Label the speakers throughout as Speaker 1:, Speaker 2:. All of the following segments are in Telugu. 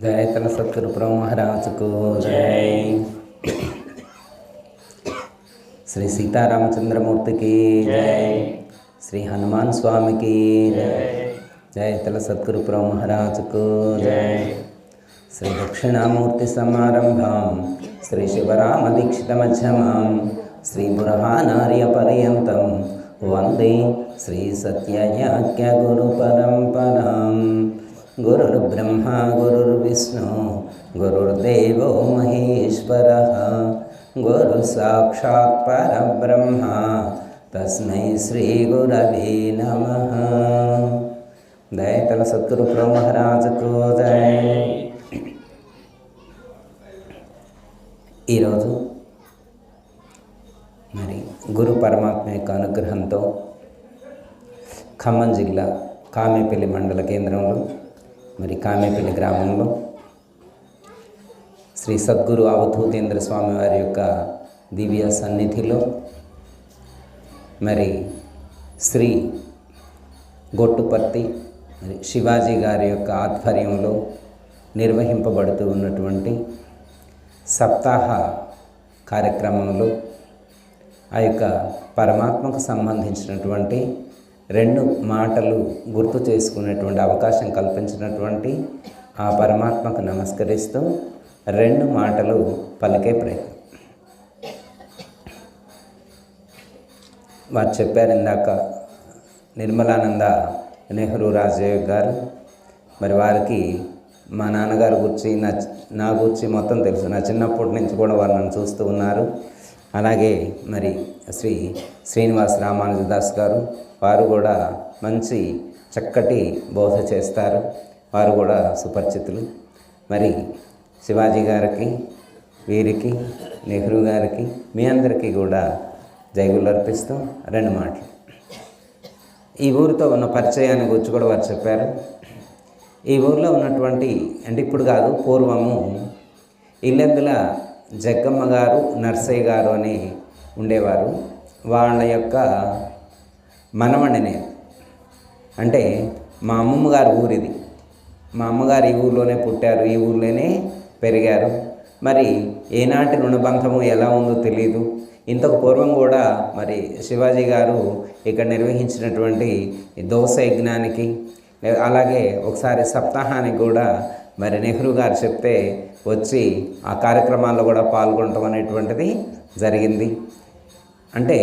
Speaker 1: जय तल सतगुरु प्रभु महाराज को जय। श्री सीतारामचंद्रमूर्ति की जय। श्री हनुमान स्वामी की जय। जय तल सतगुरु प्रभु महाराज को जय। श्री दक्षिणामूर्ति समारंभां श्री शिवराम दीक्षित मध्यमां श्री बुरहानार्य पर्यंतं वंदे श्री सत्ययाज्ञ गुरु परंपरां। गुरुर्ब्रह्मा गुरुर्विष्णु गुरुर्देवो महेश्वरः गुरु साक्षात् परब्रह्मा तस्मै श्री गुरवे नमः। दयतल सद्गुरु प्रभु महाराज को जय। ఈరోజు మరి గురు పరమాత్మ యొక్క అనుగ్రహంతో ఖమ్మం జిల్లా కామేపల్లి మండల కేంద్రంలో మరి కామేపల్లి గ్రామంలో శ్రీ సద్గురు అవధూతేంద్ర స్వామి వారి యొక్క దివ్య సన్నిధిలో మరి శ్రీ గొట్టుపర్తి మరి శివాజీ గారి యొక్క ఆధ్వర్యంలో నిర్వహింపబడుతూ ఉన్నటువంటి సప్తాహ కార్యక్రమంలో ఆ యొక్క పరమాత్మకు సంబంధించినటువంటి 2 మాటలు గుర్తు చేసుకునేటువంటి అవకాశం కల్పించినటువంటి ఆ పరమాత్మకు నమస్కరిస్తూ 2 మాటలు పలికే ప్రయత్నం. వారు చెప్పారు ఇందాక నిర్మలానంద నెహ్రూ రాజయోగి గారు. మరి వారికి మా నాన్నగారి గురించి నా గురించి మొత్తం తెలుసు. నా చిన్నప్పటి నుంచి కూడా వారు నన్ను చూస్తూ ఉన్నారు. అలాగే మరి శ్రీ శ్రీనివాస్ రామానుజదాస్ గారు, వారు కూడా మంచి చక్కటి బోధ చేస్తారు. వారు కూడా సుపరిచితులు. మరి శివాజీ గారికి, వీరికి, నెహ్రూ గారికి, మీ అందరికీ కూడా జైగులు అర్పిస్తూ 2 మాటలు. ఈ ఊరితో ఉన్న పరిచయాన్ని గురించి కూడా వారు చెప్పారు. ఈ ఊరిలో ఉన్నటువంటి, అంటే ఇప్పుడు కాదు, పూర్వము ఇల్లెందుల జగ్గమ్మ గారు, నర్సయ్య గారు అని ఉండేవారు. వాళ్ళ యొక్క మనవణ్ణి, అంటే మా అమ్మమ్మ గారి ఊరిది. మా అమ్మగారు ఈ ఊరిలోనే పుట్టారు, ఈ ఊరిలోనే పెరిగారు. మరి ఏనాటి రుణబంధము ఎలా ఉందో తెలియదు. ఇంతకు పూర్వం కూడా మరి శివాజీ గారు ఇక్కడ నిర్వహించినటువంటి దోస యజ్ఞానికి, అలాగే ఒకసారి సప్తాహానికి కూడా మరి నెహ్రూ గారు చెప్తే వచ్చి ఆ కార్యక్రమాల్లో కూడా పాల్గొనడం అనేటువంటిది జరిగింది. అంటే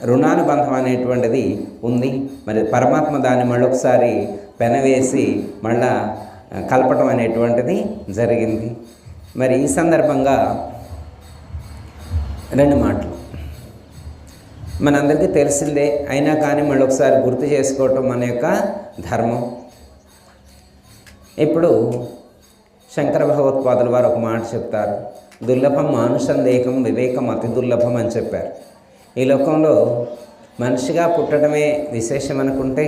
Speaker 1: రుణానుబంధం అనేటువంటిది ఉంది. మరి పరమాత్మ దాన్ని మళ్ళొకసారి పెనవేసి మళ్ళా కలపటం అనేటువంటిది జరిగింది. మరి ఈ సందర్భంగా 2 మాటలు మనందరికీ తెలిసిందే, అయినా కానీ మళ్ళొకసారి గుర్తు చేసుకోవటం మన యొక్క ధర్మం. ఇప్పుడు శంకర భగవత్పాదుల వారు ఒక మాట చెప్తారు, దుర్లభం మానుషందేహం వివేకం అతి దుర్లభం అని చెప్పారు. ఈ లోకంలో మనిషిగా పుట్టడమే విశేషం అనుకుంటే,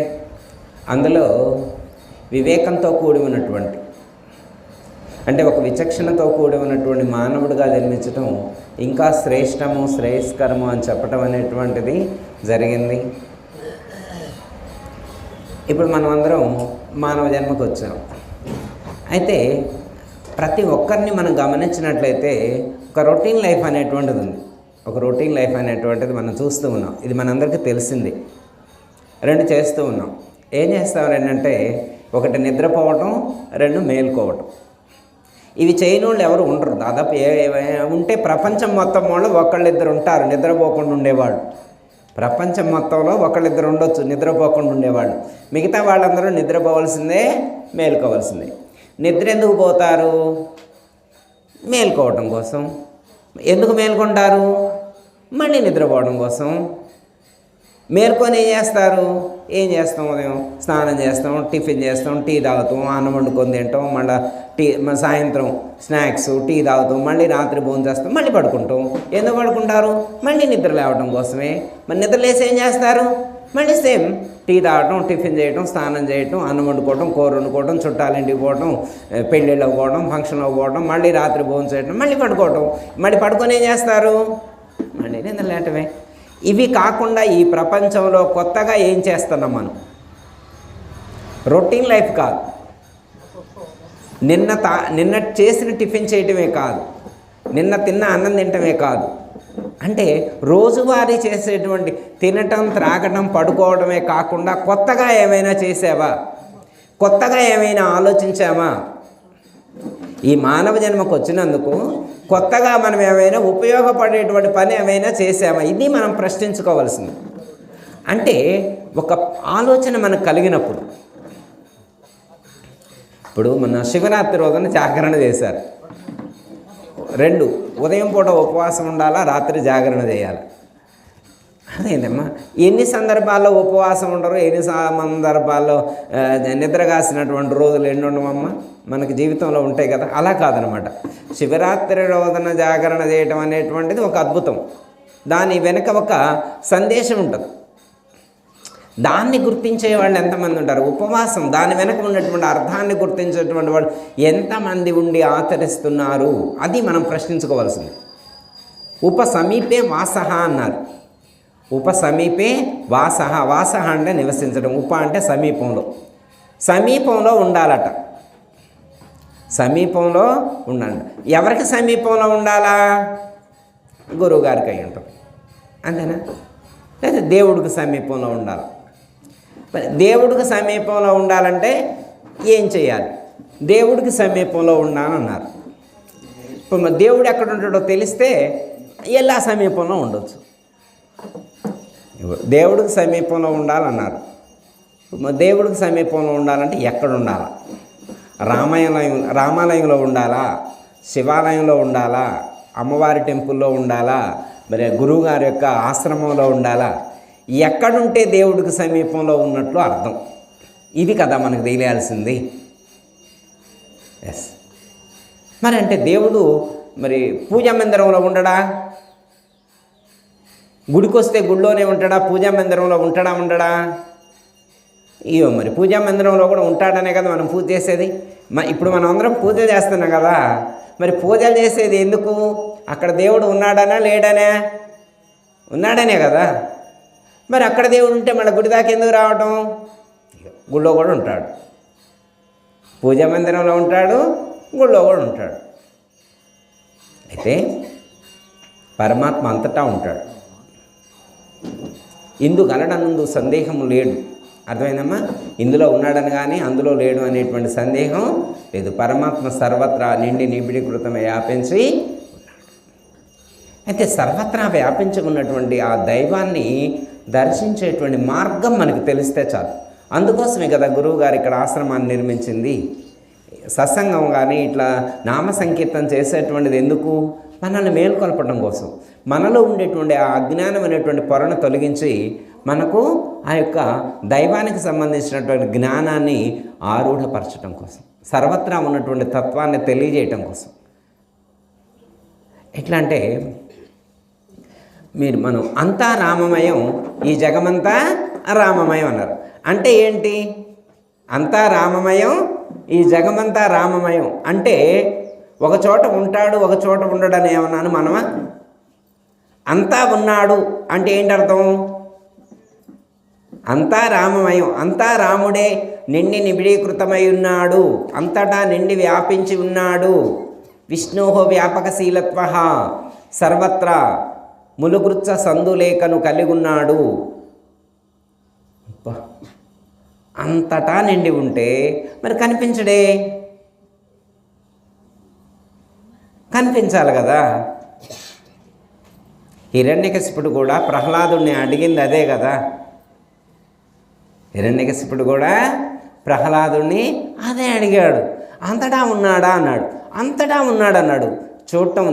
Speaker 1: అందులో వివేకంతో కూడి ఉన్నటువంటి, అంటే ఒక విచక్షణతో కూడి ఉన్నటువంటి మానవుడిగా జన్మించటం ఇంకా శ్రేష్టము, శ్రేయస్కరము అని చెప్పటం అనేటువంటిది జరిగింది. ఇప్పుడు మనం అందరం మానవ జన్మకు వచ్చాం. అయితే ప్రతి ఒక్కరిని మనం గమనించినట్లయితే ఒక రొటీన్ లైఫ్ అనేటువంటిది ఉంది. ఒక రొటీన్ లైఫ్ అనేటువంటిది మనం చూస్తూ ఉన్నాం. ఇది మనందరికీ తెలిసింది. 2 చేస్తూ ఉన్నాం. ఏం చేస్తాం ఏంటంటే, 1 నిద్రపోవటం, 2 మేల్కోవటం. ఇవి చేయని వాళ్ళు ఎవరు ఉండరు. దాదాపు ఉంటే ప్రపంచం మొత్తం వాళ్ళు 1-2 ఉంటారు నిద్రపోకుండా ఉండేవాళ్ళు. ప్రపంచం మొత్తంలో 1-2 ఉండొచ్చు నిద్రపోకుండా ఉండేవాళ్ళు. మిగతా వాళ్ళందరూ నిద్రపోవలసిందే, మేల్కోవాల్సిందే. నిద్ర ఎందుకు పోతారు? మేల్కోవటం కోసం. ఎందుకు మేల్కొంటారు? మళ్ళీ నిద్రపోవడం కోసం. మేల్కొని ఏం చేస్తాం? ఉదయం స్నానం చేస్తాం, టిఫిన్ చేస్తాం, టీ తాగుతాం, అన్నం వండుకొని తింటాం, మళ్ళీ సాయంత్రం స్నాక్స్, టీ తాగుతాం, మళ్ళీ రాత్రి భోజనం చేస్తాం, మళ్ళీ పడుకుంటాం. ఎందుకు పడుకుంటారు? మళ్ళీ నిద్ర లేవడం కోసమే. మరి నిద్ర లేసి ఏం చేస్తారు? మళ్ళీ సేమ్ టీ తాగటం, టిఫిన్ చేయటం, స్నానం చేయటం, అన్నం వండుకోవటం, కూర వండుకోవటం, చుట్టాలింటికి పోవటం, పెళ్ళిళ్ళకి పోవడం, ఫంక్షన్లకు పోవడం, మళ్ళీ రాత్రి భోజనం చేయటం, మళ్ళీ పడుకోవటం. మళ్ళీ పడుకొని ఏం చేస్తారు? మళ్ళీ నిద్ర లేటమే. ఇవి కాకుండా ఈ ప్రపంచంలో కొత్తగా ఏం చేస్తున్నాం మనం? రొటీన్ లైఫ్ కాదు, నిన్న చేసిన టిఫిన్ చేయటమే కాదు, నిన్న తిన్న అన్నం తినటమే కాదు, అంటే రోజువారీ చేసేటువంటి తినటం, త్రాగటం, పడుకోవడమే కాకుండా కొత్తగా ఏమైనా చేసావా? కొత్తగా ఏమైనా ఆలోచించామా? ఈ మానవ జన్మకు వచ్చినందుకు కొత్తగా మనం ఏమైనా ఉపయోగపడేటువంటి పని ఏమైనా చేసామా? ఇది మనం ప్రశ్నించుకోవాల్సింది. అంటే ఒక ఆలోచన మనకు కలిగినప్పుడు, ఇప్పుడు మన శివరాత్రి రోజున జాగరణ చేశారు. 2 ఉదయం పూట ఉపవాసం ఉండాలా, రాత్రి జాగరణ చేయాలి. అదేంటమ్మా, ఎన్ని సందర్భాల్లో ఉపవాసం ఉండరు, ఎన్ని సందర్భాల్లో నిద్రగాసినటువంటి రోజులు ఎన్ని ఉండవమ్మా మనకి జీవితంలో ఉంటాయి కదా. అలా కాదనమాట. శివరాత్రి రోజున జాగరణ చేయటం అనేటువంటిది ఒక అద్భుతం. దాని వెనుక ఒక సందేశం ఉంటుంది. దాన్ని గుర్తించే వాళ్ళు ఎంతమంది ఉంటారు? ఉపవాసం దాని వెనక ఉన్నటువంటి అర్థాన్ని గుర్తించేటువంటి వాళ్ళు ఎంతమంది ఉండి ఆచరిస్తున్నారు? అది మనం ప్రశ్నించుకోవాల్సింది. ఉపసమీపే వాసః అన్నారు. ఉపసమీపే వాసః. వాసః అంటే నివసించడం, ఉప అంటే సమీపంలో. సమీపంలో ఉండాలట. సమీపంలో ఉండాలి. ఎవరికి సమీపంలో ఉండాలా? గురువుగారికి అయి ఉంటాం, అంతేనా? లేదా దేవుడికి సమీపంలో ఉండాలి. దేవుడికి సమీపంలో ఉండాలంటే ఏం చేయాలి? దేవుడికి సమీపంలో ఉండాలన్నారు. ఇప్పుడు దేవుడు ఎక్కడ ఉంటాడో తెలిస్తే ఎలా సమీపంలో ఉండొచ్చు. దేవుడికి సమీపంలో ఉండాలన్నారు. దేవుడికి సమీపంలో ఉండాలంటే ఎక్కడ ఉండాలా? రామాలయంలో ఉండాలా? శివాలయంలో ఉండాలా? అమ్మవారి టెంపుల్లో ఉండాలా? మరి గురువుగారి యొక్క ఆశ్రమంలో ఉండాలా? ఎక్కడుంటే దేవుడికి సమీపంలో ఉన్నట్లు అర్థం. ఇది కదా మనకు తెలియాల్సింది. ఎస్. మరి అంటే దేవుడు మరి పూజా మందిరంలో ఉండడా? గుడికి వస్తే గుడిలోనే ఉంటాడా? పూజా మందిరంలో ఉండడా? ఇయో మరి పూజా మందిరంలో కూడా ఉంటాడనే కదా మనం పూజ చేసేది. ఇప్పుడు మనం అందరం పూజ చేస్తున్నాం కదా. మరి పూజలు చేసేది ఎందుకు? అక్కడ దేవుడు ఉన్నాడనా లేడనా? ఉన్నాడనే కదా. మరి అక్కడ దేవుడు ఉంటే మళ్ళీ గుడి దాకా ఎందుకు రావటం? గుళ్ళో కూడా ఉంటాడు, పూజా మందిరంలో ఉంటాడు, గుళ్ళో కూడా ఉంటాడు. అయితే పరమాత్మ అంతటా ఉంటాడు. ఇందు గలడనందు సందేహం లేడు. అర్థమైందమ్మా? ఇందులో ఉన్నాడని కానీ అందులో లేడు అనేటువంటి సందేహం లేదు. పరమాత్మ సర్వత్రా నిండి నిబిడీకృతమై వ్యాపించి ఉన్నాడు. అయితే సర్వత్రా వ్యాపించి ఉన్నటువంటి ఆ దైవాన్ని దర్శించేటువంటి మార్గం మనకు తెలిస్తే చాలు. అందుకోసమే కదా గురువు గారు ఇక్కడ ఆశ్రమాన్ని నిర్మించింది. సత్సంగం కానీ ఇట్లా నామ సంకీర్తన చేసేటువంటిది ఎందుకు? మనల్ని మేలుకొల్పడం కోసం. మనలో ఉండేటువంటి ఆ అజ్ఞానం అనేటువంటి పొరను తొలగించి మనకు ఆ యొక్క దైవానికి సంబంధించినటువంటి జ్ఞానాన్ని ఆరూఢపరచడం కోసం, సర్వత్రా ఉన్నటువంటి తత్వాన్ని తెలియజేయటం కోసం. ఎట్లా అంటే మనం అంతా రామమయం, ఈ జగమంతా రామమయం అన్నారు. అంటే ఏంటి? అంతా రామమయం, ఈ జగమంతా రామమయం అంటే ఒక చోట ఉంటాడు, ఒక చోట ఉండడని ఏమన్నాను మనమా? అంతా ఉన్నాడు అంటే ఏంటి అర్థం? అంతా రామమయం, అంతా రాముడే నిండి నిబిడీకృతమై ఉన్నాడు, అంతటా నిండి వ్యాపించి ఉన్నాడు. విష్ణోహో వ్యాపకశీలత్వ సర్వత్రా ములుగృత్స సందులేఖను కలిగి ఉన్నాడు. అంతటా నిండి ఉంటే మరి కనిపించడే? కనిపించాలి కదా. హిరణ్యకశిపుడు కూడా ప్రహ్లాదుడిని అడిగింది అదే కదా. హిరణ్యకశిపుడు కూడా ప్రహ్లాదుడిని అదే అడిగాడు. అంతటా ఉన్నాడా అన్నాడు. అంతటా ఉన్నాడు అన్నాడు. చూడటం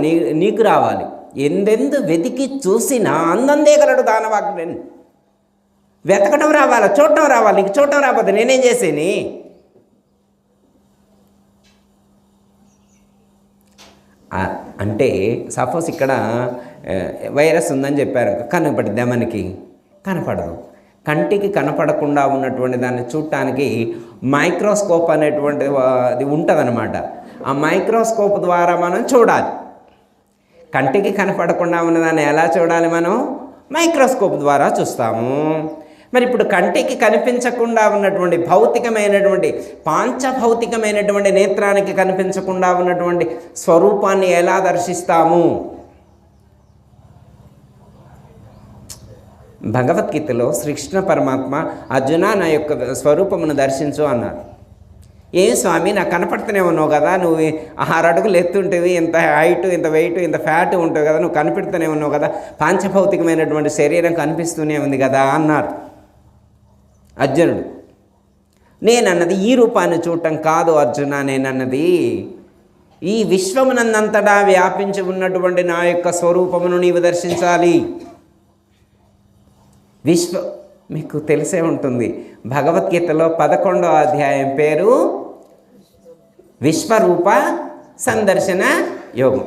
Speaker 1: నీకు రావాలి. ఎందెందు వెతికి చూసినా అందందే గలడు దానవాగ్ని. వెతకడం రావాలి, చూడటం రావాలి. నీకు చూడటం రాకపోతే నేనేం చేసేని? అంటే సపోజ్ ఇక్కడ వైరస్ ఉందని చెప్పారు, కనపడిద్దా మనకి? కనపడదు. కంటికి కనపడకుండా ఉన్నటువంటి దాన్ని చూడటానికి మైక్రోస్కోప్ అనేటువంటిది ఉంటుందన్నమాట. ఆ మైక్రోస్కోప్ ద్వారా మనం చూడాలి. కంటికి కనపడకుండా ఉన్నదాన్ని ఎలా చూడాలి మనం? మైక్రోస్కోప్ ద్వారా చూస్తాము. మరి ఇప్పుడు కంటికి కనిపించకుండా ఉన్నటువంటి భౌతికమైనటువంటి పాంచభౌతికమైనటువంటి నేత్రానికి కనిపించకుండా ఉన్నటువంటి స్వరూపాన్ని ఎలా దర్శిస్తాము? భగవద్గీతలో శ్రీకృష్ణ పరమాత్మ అర్జున నా యొక్క స్వరూపమును దర్శించు అన్నారు. ఏ స్వామి నాకు కనపడుతూనే ఉన్నావు కదా, నువ్వు 6 అడుగులు ఎత్తుంటేవి, ఇంత హైటు, ఇంత వెయిట్, ఇంత ఫ్యాట్ ఉంటావు కదా, నువ్వు కనిపెడుతూనే ఉన్నావు కదా, పాంచభౌతికమైనటువంటి శరీరం కనిపిస్తూనే ఉంది కదా అన్నారు అర్జునుడు. నేనన్నది ఈ రూపాన్ని చూడటం కాదు అర్జున, నేనన్నది ఈ విశ్వమునందంతటా వ్యాపించి ఉన్నటువంటి నా యొక్క స్వరూపమును నీవు దర్శించాలి. మీకు తెలిసే ఉంటుంది, భగవద్గీతలో 11వ అధ్యాయం పేరు విశ్వరూప సందర్శన యోగం.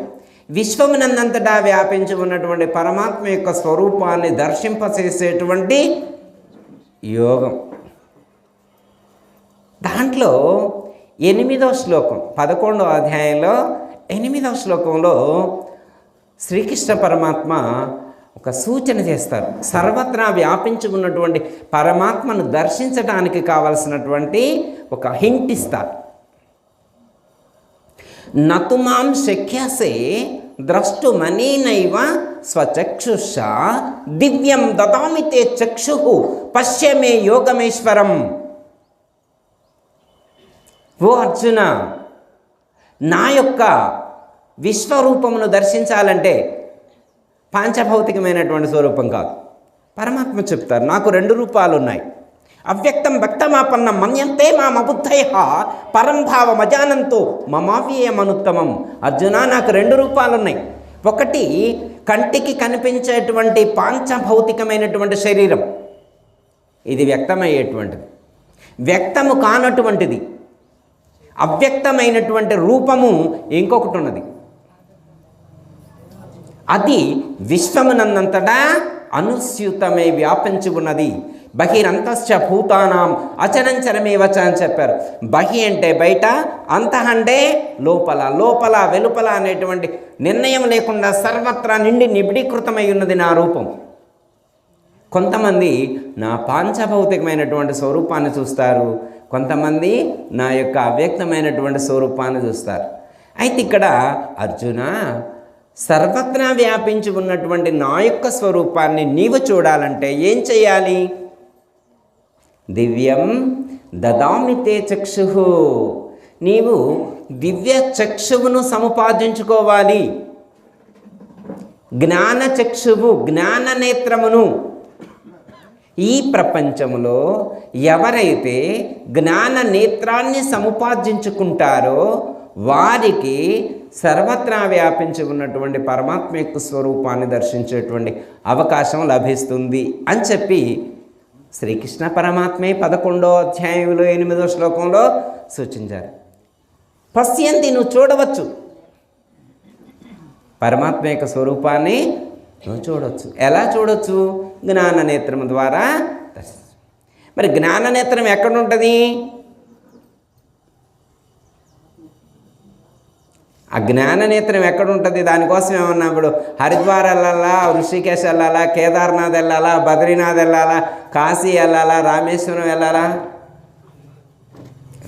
Speaker 1: విశ్వమునందంతటా వ్యాపించి ఉన్నటువంటి పరమాత్మ యొక్క స్వరూపాన్ని దర్శింపచేసేటువంటి యోగం. దాంట్లో 8వ శ్లోకం, 11వ అధ్యాయంలో 8వ శ్లోకంలో శ్రీకృష్ణ పరమాత్మ ఒక సూచన చేస్తారు. సర్వత్రా వ్యాపించి ఉన్నటువంటి పరమాత్మను దర్శించడానికి కావలసినటువంటి ఒక హింట్ ఇస్తారు. నతుమాం శక్యసే ద్రష్టుమనేనైవ స్వచక్షుష దివ్యం దదామి తే చక్షు పశ్యమే యోగమేశ్వరం. ఓ అర్జున, నా యొక్క విశ్వరూపమును దర్శించాలంటే పాంచభౌతికమైనటువంటి స్వరూపం కాదు. పరమాత్మ చెప్తారు, నాకు 2 రూపాలు ఉన్నాయి. అవ్యక్తం వ్యక్తమాపన్నం మన్యంతే మామబుద్ధయ పరంభావమజానంతో మమావ్యయమనుత్తమం. అర్జున, నాకు 2 రూపాలు ఉన్నాయి. ఒకటి కంటికి కనిపించేటువంటి పాంచభౌతికమైనటువంటి శరీరం, ఇది వ్యక్తమయ్యేటువంటిది. వ్యక్తము కానటువంటిది అవ్యక్తమైనటువంటి రూపము ఇంకొకటి ఉన్నది. అది విశ్వమునందంతటా అనుస్యూతమై వ్యాపించి ఉన్నది. బహిరంతశ్చ భూతానాం అచరంచరమేవచ అని చెప్పారు. బహి అంటే బయట, అంతః అంటే లోపల, లోపల వెలుపల అనేటువంటి నిర్ణయం లేకుండా సర్వత్రా నిండి నిబిడీకృతమై ఉన్నది నా రూపం. కొంతమంది నా పాంచభౌతికమైనటువంటి స్వరూపాన్ని చూస్తారు, కొంతమంది నా యొక్క అవ్యక్తమైనటువంటి స్వరూపాన్ని చూస్తారు. అయితే ఇక్కడ అర్జున, సర్వత్రా వ్యాపించి ఉన్నటువంటి నా యొక్క స్వరూపాన్ని నీవు చూడాలంటే ఏం చేయాలి? దివ్యం దదామి తే చక్షు. నీవు దివ్య చక్షువును సముపార్జించుకోవాలి. జ్ఞాన చక్షువు, జ్ఞాన నేత్రమును. ఈ ప్రపంచంలో ఎవరైతే జ్ఞాన నేత్రాన్ని సముపార్జించుకుంటారో వారికి సర్వత్రా వ్యాపించి ఉన్నటువంటి పరమాత్మ యొక్క స్వరూపాన్ని దర్శించేటువంటి అవకాశం లభిస్తుంది అని చెప్పి శ్రీకృష్ణ పరమాత్మే 11వ అధ్యాయంలో 8వ శ్లోకంలో సూచించారు. పశ్యంతి, నువ్వు చూడవచ్చు, పరమాత్మ యొక్క స్వరూపాన్ని నువ్వు చూడవచ్చు. ఎలా చూడవచ్చు? జ్ఞాన నేత్రం ద్వారా దర్శించు. మరి జ్ఞాన నేత్రం ఎక్కడుంటుంది? ఆ జ్ఞాన నేత్రం ఎక్కడుంటుంది? దానికోసం ఏమన్నా ఇప్పుడు హరిద్వార్ వెళ్ళాలా, ఋషికేశ్ వెళ్ళాలా, కేదార్నాథ్ వెళ్ళాలా, బద్రీనాథ్ వెళ్ళాలా, కాశీ వెళ్ళాలా, రామేశ్వరం వెళ్ళాలా?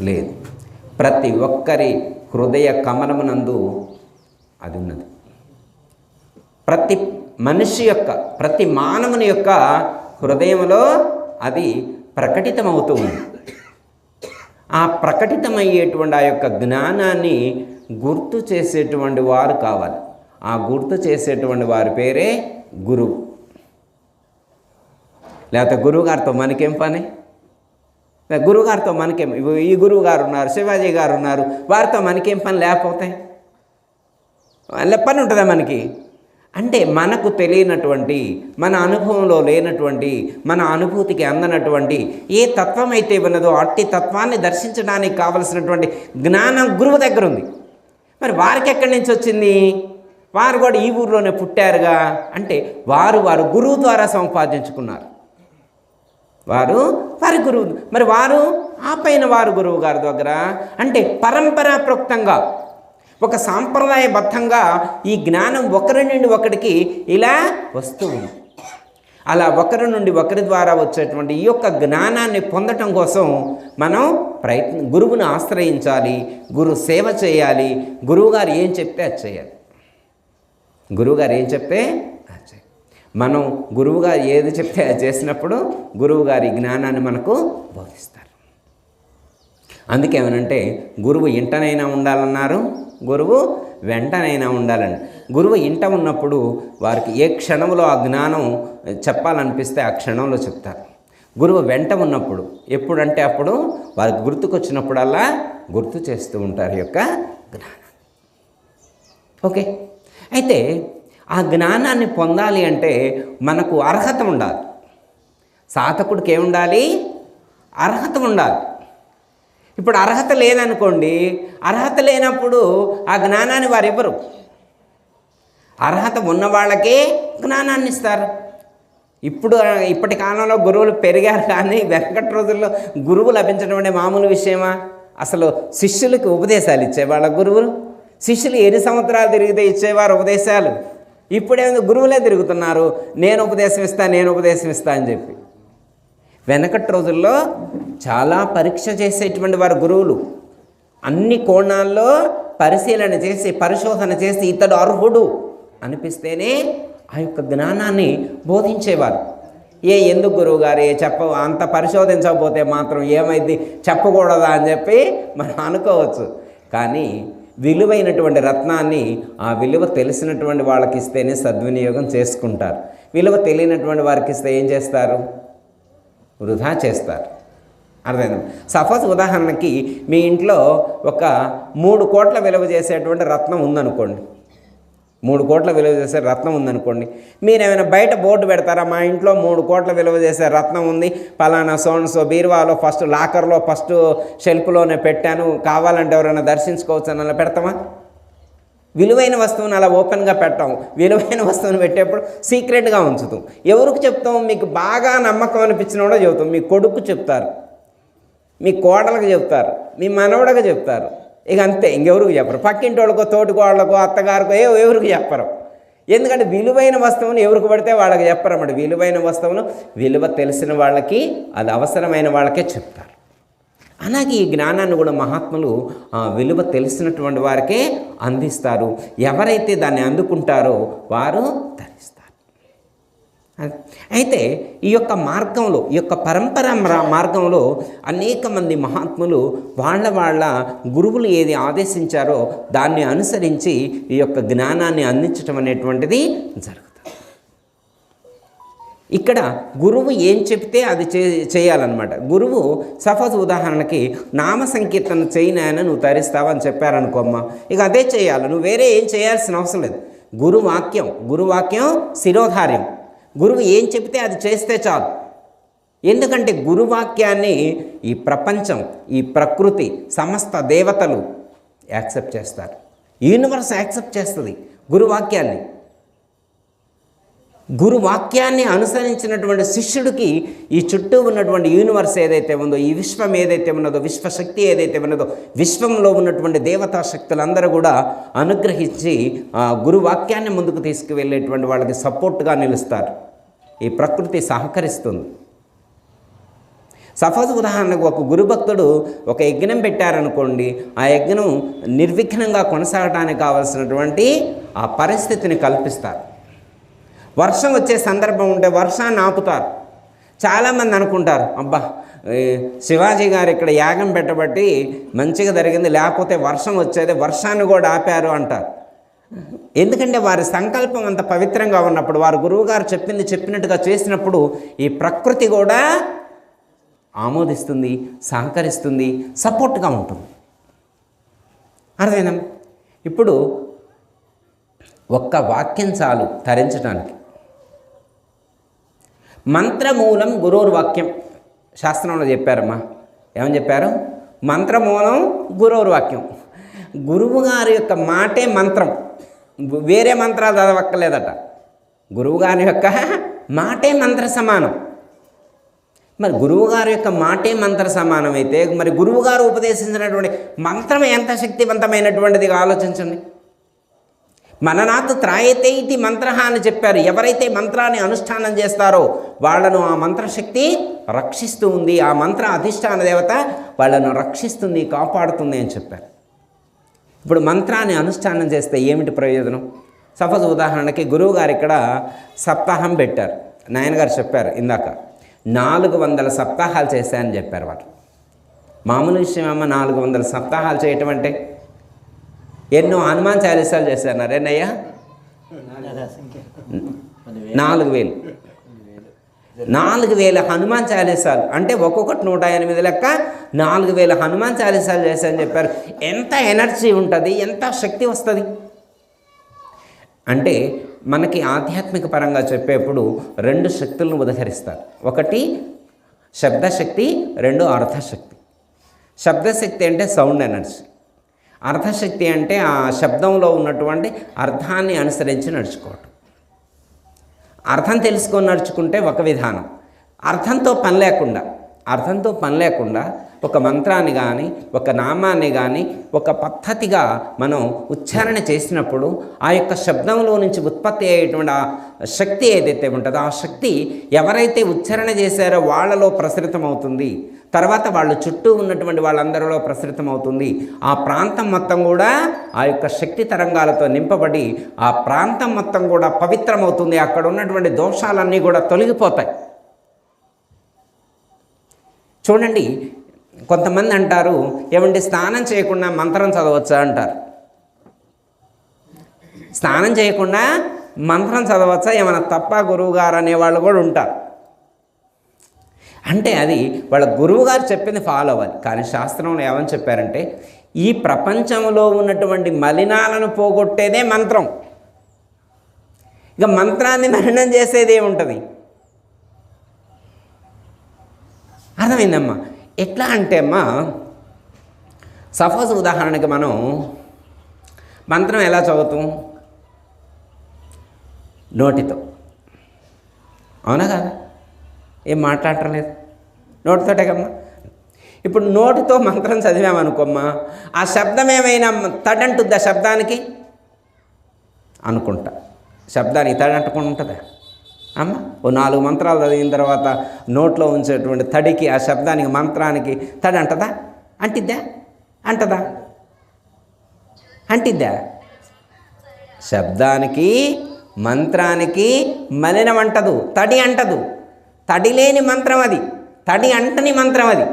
Speaker 1: లేదు. ప్రతి ఒక్కరి హృదయ కమలమునందు అది ఉన్నది. ప్రతి మనిషి యొక్క, ప్రతి మానవుని యొక్క హృదయంలో అది ప్రకటితమవుతూ ఉంది. ఆ ప్రకటితమయ్యేటువంటి ఆ యొక్క జ్ఞానాన్ని గుర్తు చేసేటువంటి వారు కావాలి. ఆ గుర్తు చేసేటువంటి వారి పేరే గురువు. లేకపోతే గురువుగారితో మనకేం పని? గురువుగారితో మనకేం? ఈ గురువు గారు ఉన్నారు, శివాజీ గారు ఉన్నారు, వారితో మనకేం పని? లేకపోతే పని ఉంటుందా మనకి? అంటే మనకు తెలియనటువంటి, మన అనుభవంలో లేనటువంటి, మన అనుభూతికి అందనటువంటి ఏ తత్వం అయితే ఉన్నదో అట్టి తత్వాన్ని దర్శించడానికి కావలసినటువంటి జ్ఞానం గురువు దగ్గర ఉంది. మరి వారికి ఎక్కడి నుంచి వచ్చింది? వారు కూడా ఈ ఊరిలోనే పుట్టారుగా. అంటే వారు గురువు ద్వారా సంపాదించుకున్నారు. వారి గురువు. మరి వారు ఆ పైన వారు గురువు గారి దగ్గర అంటే పరంపరాప్రోక్తంగా, ఒక సాంప్రదాయబద్ధంగా ఈ జ్ఞానం ఒకరి నుండి ఒకటికి ఇలా వస్తూ ఉంది. అలా ఒకరి నుండి ఒకరి ద్వారా వచ్చేటువంటి ఈ యొక్క జ్ఞానాన్ని పొందటం కోసం మనం గురువుని ఆశ్రయించాలి, గురు సేవ చేయాలి. గురువుగారు ఏం చెప్తే అది చేయాలి. గురువుగారు ఏం చెప్తే అది చేయాలి. మనం గురువుగారు ఏది చెప్తే అది చేసినప్పుడు గురువుగారి జ్ఞానాన్ని మనకు బోధిస్తారు. అందుకేమనంటే గురువు ఇంటనైనా ఉండాలన్నారు, గురువు వెంటనైనా ఉండాలని. గురువు ఇంట ఉన్నప్పుడు వారికి ఏ క్షణంలో ఆ జ్ఞానం చెప్పాలనిపిస్తే ఆ క్షణంలో చెప్తారు. గురువు వెంట ఉన్నప్పుడు ఎప్పుడంటే అప్పుడు వారికి గుర్తుకొచ్చినప్పుడల్లా గుర్తు చేస్తూ ఉంటారు ఈ యొక్క జ్ఞానం. ఓకే, అయితే ఆ జ్ఞానాన్ని పొందాలి అంటే మనకు అర్హత ఉండాలి. సాధకుడికి ఏముండాలి? అర్హత ఉండాలి. ఇప్పుడు అర్హత లేదనుకోండి, అర్హత లేనప్పుడు ఆ జ్ఞానాన్ని వారు ఇవ్వరు. అర్హత ఉన్న వాళ్ళకే జ్ఞానాన్ని ఇస్తారు. ఇప్పటి కాలంలో గురువులు పెరిగారు, కానీ వెనకటి రోజుల్లో గురువు లభించడం అంటే మామూలు విషయమా? అసలు శిష్యులకి ఉపదేశాలు ఇచ్చేవాళ్ళ గురువులు. శిష్యులు ఎన్ని సంవత్సరాలు తిరిగితే ఇచ్చేవారు ఉపదేశాలు. ఇప్పుడేమో గురువులే తిరుగుతున్నారు, నేను ఉపదేశం ఇస్తా అని చెప్పి. వెనకటి రోజుల్లో చాలా పరీక్ష చేసేటువంటి వారు గురువులు. అన్ని కోణాల్లో పరిశీలన చేసి పరిశోధన చేసి ఇతడు అర్హుడు అనిపిస్తేనే ఆ యొక్క జ్ఞానాన్ని బోధించేవారు. ఎందుకు గురువు గారు అంత పరిశోధించకపోతే మాత్రం ఏమైంది, చెప్పకూడదా అని చెప్పి మనం అనుకోవచ్చు. కానీ విలువైనటువంటి రత్నాన్ని ఆ విలువ తెలిసినటువంటి వాళ్ళకి ఇస్తేనే సద్వినియోగం చేసుకుంటారు. విలువ తెలియనటువంటి వారికి ఇస్తే ఏం చేస్తారు? వృధా చేస్తారు. అర్థమైంది? సపోజ్ ఉదాహరణకి మీ ఇంట్లో ఒక 3 కోట్ల విలువ చేసేటువంటి రత్నం ఉందనుకోండి. 3 కోట్ల విలువ చేసే రత్నం ఉందనుకోండి. మీరేమైనా బయట బోర్డు పెడతారా? మా ఇంట్లో 3 కోట్ల విలువ చేసే రత్నం ఉంది, పలానా సోన్సో బీరువాలో ఫస్ట్ లాకర్లో ఫస్ట్ షెల్ఫ్లోనే పెట్టాను, కావాలంటే ఎవరైనా దర్శించుకోవచ్చు అని అలా పెడతామా? విలువైన వస్తువుని అలా ఓపెన్గా పెట్టాం. విలువైన వస్తువుని పెట్టేప్పుడు సీక్రెట్గా ఉంచుతాం. ఎవరికి చెప్తాం? మీకు బాగా నమ్మకం అనిపించిన కూడా చెబుతాం. మీ కొడుకు చెప్తారు, మీ కోడలకు చెప్తారు, మీ మనవడకు చెప్తారు. ఇక అంతే, ఇంకెవరికి చెప్పరు. పక్కింటి వాళ్ళకో తోటి కోడలకో అత్తగారికో ఎవరికి చెప్పరు. ఎందుకంటే విలువైన వస్తువును ఎవరికి పడితే వాళ్ళకి చెప్పరన్నమాట. విలువైన వస్తువును విలువ తెలిసిన వాళ్ళకి, అది అవసరమైన వాళ్ళకే చెప్తారు. అలాగే ఈ జ్ఞానాన్ని కూడా మహాత్ములు విలువ తెలిసినటువంటి వారికే అందిస్తారు. ఎవరైతే దాన్ని అందుకుంటారో వారు ధరిస్తారు. అయితే ఈ యొక్క మార్గంలో, ఈ యొక్క పరంపర మార్గంలో అనేక మంది మహాత్ములు వాళ్ళ గురువులు ఏది ఆదేశించారో దాన్ని అనుసరించి ఈ యొక్క జ్ఞానాన్ని అందించడం అనేటువంటిది జరుగుతుంది. ఇక్కడ గురువు ఏం చెప్తే అది చేయాలన్నమాట. గురువు సపోజ్ ఉదాహరణకి నామ సంకీర్తన చేయనాయన నువ్వు తరిస్తావని చెప్పారనుకోమ్మా, ఇక అదే చేయాలి. నువ్వు వేరే ఏం చేయాల్సిన అవసరం లేదు. గురువాక్యం శిరోధార్యం. గురువు ఏం చెప్తే అది చేస్తే చాలు. ఎందుకంటే గురువాక్యాన్ని ఈ ప్రపంచం, ఈ ప్రకృతి, సమస్త దేవతలు యాక్సెప్ట్ చేస్తారు. యూనివర్స్ యాక్సెప్ట్ చేస్తుంది గురువాక్యాన్ని. గురువాక్యాన్ని అనుసరించినటువంటి శిష్యుడికి ఈ చుట్టూ ఉన్నటువంటి యూనివర్స్ ఏదైతే ఉందో, ఈ విశ్వం ఏదైతే ఉన్నదో, విశ్వశక్తి ఏదైతే ఉన్నదో, విశ్వంలో ఉన్నటువంటి దేవతా శక్తులందరూ కూడా అనుగ్రహించి గురువాక్యాన్ని ముందుకు తీసుకువెళ్ళేటువంటి వాళ్ళకి సపోర్ట్గా నిలుస్తారు. ఈ ప్రకృతి సహకరిస్తుంది. సపోజ్ ఉదాహరణకు ఒక గురుభక్తుడు ఒక యజ్ఞం పెట్టారనుకోండి, ఆ యజ్ఞం నిర్విఘ్నంగా కొనసాగడానికి కావాల్సినటువంటి ఆ పరిస్థితిని కల్పిస్తారు. వర్షం వచ్చే సందర్భం ఉంటే వర్షాన్ని ఆపుతారు. చాలామంది అనుకుంటారు, అబ్బా శివాజీ గారు ఇక్కడ యాగం పెట్టబట్టి మంచిగా జరిగింది, లేకపోతే వర్షం వచ్చేది, వర్షాన్ని కూడా ఆపారు అంటారు. ఎందుకంటే వారి సంకల్పం అంత పవిత్రంగా ఉన్నప్పుడు, వారు గురువుగారు చెప్పినట్టుగా చేసినప్పుడు ఈ ప్రకృతి కూడా ఆమోదిస్తుంది, సహకరిస్తుంది, సపోర్ట్గా ఉంటుంది. అర్థమైనా? ఇప్పుడు ఒక్క వాక్యం చాలు తరించడానికి. మంత్రమూలం గురోర్వాక్యం శాస్త్రంలో చెప్పారమ్మా. ఏమని చెప్పారు? మంత్రమూలం గురోర్వాక్యం. గురువుగారి యొక్క మాటే మంత్రం, వేరే మంత్రాలు చదవక్కర్లేదట. గురువుగారి యొక్క మాటే మంత్ర సమానం. మరి గురువుగారి యొక్క మాటే మంత్ర సమానం అయితే మరి గురువుగారు ఉపదేశించినటువంటి మంత్రం ఎంత శక్తివంతమైనటువంటిది ఆలోచించండి. మననాత్ త్రాయతే ఇది మంత్ర అని చెప్పారు. ఎవరైతే మంత్రాన్ని అనుష్ఠానం చేస్తారో వాళ్ళను ఆ మంత్రశక్తి రక్షిస్తూ ఉంది. ఆ మంత్ర అధిష్టాన దేవత వాళ్ళను రక్షిస్తుంది, కాపాడుతుంది అని చెప్పారు. ఇప్పుడు మంత్రాన్ని అనుష్ఠానం చేస్తే ఏమిటి ప్రయోజనం? సపోజ్ ఉదాహరణకి గురువుగారు ఇక్కడ సప్తాహం పెట్టారు. నాయనగారు చెప్పారు ఇందాక 400 సప్తాహాలు చేశాయని చెప్పారు. వారు మామూలు విషయం అమ్మ 400 సప్తాహాలు చేయటం అంటే ఎన్నో హనుమాన్ చాలీసాలు చేశారు. నరేనయ్య 4000 హనుమాన్ చాలీసాలు అంటే ఒక్కొక్కటి 108 లెక్క 4000 హనుమాన్ చాలీసాలు చేశారని చెప్పారు. ఎంత ఎనర్జీ ఉంటుంది, ఎంత శక్తి వస్తుంది అంటే మనకి ఆధ్యాత్మిక పరంగా చెప్పేప్పుడు 2 శక్తులను ఉదహరిస్తారు. ఒకటి శబ్దశక్తి, 2 అర్థశక్తి. శబ్దశక్తి అంటే సౌండ్ ఎనర్జీ, అర్థశక్తి అంటే ఆ శబ్దంలో ఉన్నటువంటి అర్థాన్ని అనుసరించి నడుచుకోవటం. అర్థం తెలుసుకొని నడుచుకుంటే ఒక విధానం, అర్థంతో పని లేకుండా ఒక మంత్రాన్ని కానీ ఒక నామాన్ని కానీ ఒక పద్ధతిగా మనం ఉచ్చారణ చేసినప్పుడు ఆ యొక్క శబ్దంలో నుంచి ఉత్పత్తి అయ్యేటువంటి ఆ శక్తి ఏదైతే ఉంటుందో ఆ శక్తి ఎవరైతే ఉచ్చారణ చేశారో వాళ్ళలో ప్రసరితమవుతుంది. తర్వాత వాళ్ళు చుట్టూ ఉన్నటువంటి వాళ్ళందరిలో ప్రసరితమవుతుంది. ఆ ప్రాంతం మొత్తం కూడా ఆ యొక్క శక్తి తరంగాలతో నింపబడి ఆ ప్రాంతం మొత్తం కూడా పవిత్రమవుతుంది. అక్కడ ఉన్నటువంటి దోషాలన్నీ కూడా తొలగిపోతాయి. చూడండి, కొంతమంది అంటారు, ఏమంటే స్నానం చేయకుండా మంత్రం చదవచ్చా అంటారు. స్నానం చేయకుండా మంత్రం చదవచ్చా, ఏమైనా తప్ప గురువుగారు అనేవాళ్ళు కూడా ఉంటారు. అంటే అది వాళ్ళ గురువుగారు చెప్పింది ఫాలో అవ్వాలి. కానీ శాస్త్రంలో ఏమని చెప్పారంటే ఈ ప్రపంచంలో ఉన్నటువంటి మలినాలను పోగొట్టేదే మంత్రం. ఇక మంత్రాన్ని మలినం చేసేది ఏముంటుంది? అర్థమైందమ్మా? ఎట్లా అంటే అమ్మా, సపోజ్ ఉదాహరణకి మనం మంత్రం ఎలా చదువుతాం? నోటితో, అవునా కదా? ఏం మాట్లాడటం లేదు, నోటితోటే కమ్మా. ఇప్పుడు నోటితో మంత్రం చదివామనుకోమ్మా, ఆ శబ్దం ఏమైనా తడంటుందా శబ్దానికి? అనుకుంటా. శబ్దానికి తడంటుకుండా ఉంటుందా అమ్మ? ఓ 4 మంత్రాలు చదివిన తర్వాత నోట్లో ఉంచేటువంటి తడికి ఆ శబ్దానికి మంత్రానికి తడి అంటదా? అంటిద్దా? శబ్దానికి మంత్రానికి మలినం అంటదు, తడి అంటదు. తడి లేని మంత్రం అది, తడి అంటని మంత్రం అది.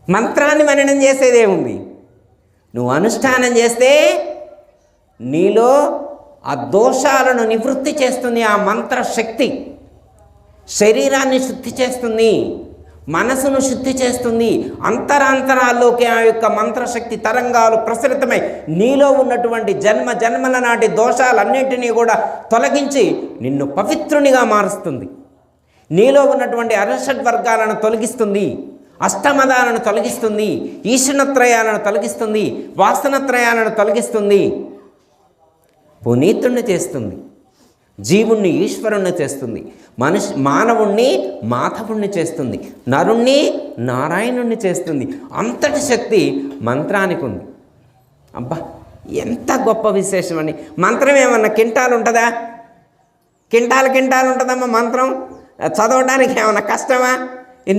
Speaker 1: మంత్రాన్ని మలినం చేసేదేముంది? నువ్వు అనుష్ఠానం చేస్తే నీలో ఆ దోషాలను నివృత్తి చేస్తుంది ఆ మంత్రశక్తి. శరీరాన్ని శుద్ధి చేస్తుంది, మనసును శుద్ధి చేస్తుంది. అంతరాంతరాల్లోకి ఆ యొక్క మంత్రశక్తి తరంగాలు ప్రసరితమై నీలో ఉన్నటువంటి జన్మల నాటి దోషాలన్నింటినీ కూడా తొలగించి నిన్ను పవిత్రునిగా మారుస్తుంది. నీలో ఉన్నటువంటి అరిషడ్వర్గాలను తొలగిస్తుంది, అష్టమదాలను తొలగిస్తుంది, ఈశ్వరత్రయాలను తొలగిస్తుంది, వాసనత్రయాలను తొలగిస్తుంది. పునీతుణ్ణి చేస్తుంది, జీవుణ్ణి ఈశ్వరుణ్ణి చేస్తుంది, మానవుణ్ణి మాధవుణ్ణి చేస్తుంది, నరుణ్ణి నారాయణుణ్ణి చేస్తుంది. అంతటి శక్తి మంత్రానికి ఉంది. అబ్బా, ఎంత గొప్ప విశేషం అండి! మంత్రం ఏమన్నా కింటాలు ఉంటుందా? కింటాలు ఉంటుందమ్మా మంత్రం. చదవడానికి ఏమన్నా కష్టమా?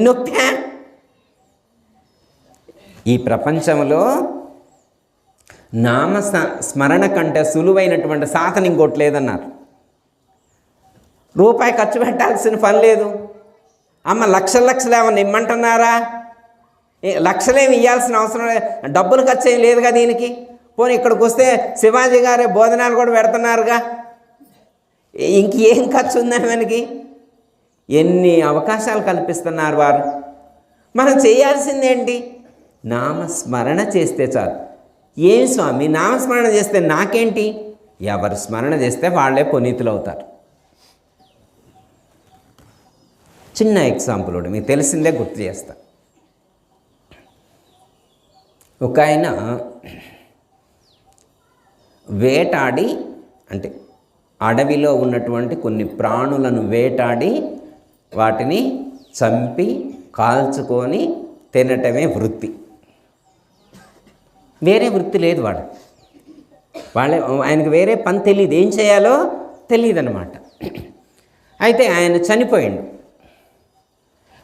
Speaker 1: నొప్పా? ఈ ప్రపంచంలో నామ స్మరణ కంటే సులువైనటువంటి సాధన ఇంకోటి లేదన్నారు. రూపాయి ఖర్చు పెట్టాల్సిన పని లేదు. అమ్మ లక్షలు ఏమన్నా ఇమ్మంటున్నారా? లక్షలేమి ఇవ్వాల్సిన అవసరం లేదు, డబ్బులు ఖర్చు ఏం లేదుగా దీనికి. పోనీ ఇక్కడికి వస్తే శివాజీ గారే భోజనాలు కూడా పెడుతున్నారుగా, ఇంకేం ఖర్చు ఉందని మనకి? ఎన్ని అవకాశాలు కల్పిస్తున్నారు వారు. మనం చేయాల్సిందేంటి? నామస్మరణ చేస్తే చాలు. ఏం స్వామి, నామస్మరణ చేస్తే నాకేంటి? ఎవరు స్మరణ చేస్తే వాళ్ళే పునీతులు అవుతారు. చిన్న ఎగ్జాంపుల్ ఒకటి మీకు తెలిసిందే గుర్తు చేస్తా. ఒక ఆయన వేటాడి, అంటే అడవిలో ఉన్నటువంటి కొన్ని ప్రాణులను వేటాడి వాటిని చంపి కాల్చుకొని తినటమే వృత్తి. వేరే వృత్తి లేదు వాడు. ఆయనకు వేరే పని తెలియదు, ఏం చేయాలో తెలియదు అనమాట. అయితే ఆయన చనిపోయిండు,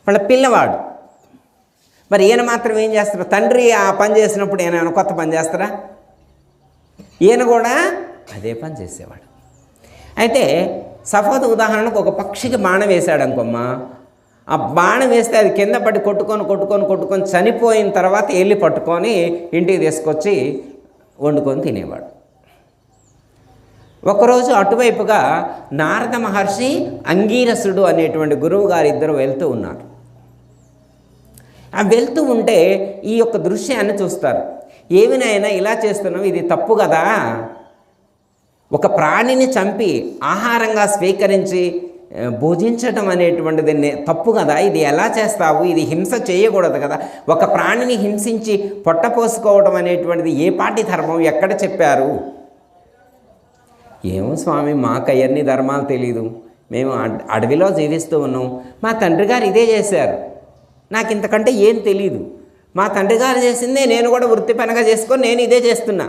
Speaker 1: వాళ్ళ పిల్లవాడు. మరి ఈయన మాత్రం ఏం చేస్తారు? తండ్రి ఆ పని చేసినప్పుడు ఈయన కొత్త పని చేస్తారా? ఈయన కూడా అదే పని చేసేవాడు. అయితే సపోజ్ ఉదాహరణకు ఒక పక్షికి బాణం వేశాడు అనుకోమ్మా, ఆ బాణం వేస్తే అది కింద పడి కొట్టుకొని చనిపోయిన తర్వాత వెళ్ళి పట్టుకొని ఇంటికి తీసుకొచ్చి వండుకొని తినేవాడు. ఒకరోజు అటువైపుగా నారద మహర్షి, అంగీరసుడు అనేటువంటి గురువు గారు ఇద్దరు వెళ్తూ ఉన్నారు. ఆ వెళ్తూ ఉంటే ఈ యొక్క దృశ్యాన్ని చూస్తారు. ఏమినైనా ఇలా చేస్తున్నావు, ఇది తప్పు కదా, ఒక ప్రాణిని చంపి ఆహారంగా స్వీకరించి భోజించటం అనేటువంటిది తప్పు కదా, ఇది ఎలా చేస్తావు, ఇది హింస చేయకూడదు కదా, ఒక ప్రాణిని హింసించి పొట్టపోసుకోవడం అనేటువంటిది ఏ పాటి ధర్మం, ఎక్కడ చెప్పారు? ఏమో స్వామి, మాకు అవన్నీ ధర్మాలు తెలీదు, మేము అడవిలో జీవిస్తూ ఉన్నాం, మా తండ్రి గారు ఇదే చేశారు, నాకు ఇంతకంటే ఏం తెలీదు, మా తండ్రి గారు చేసిందే నేను కూడా వృత్తి పనిగా చేసుకొని నేను ఇదే చేస్తున్నా,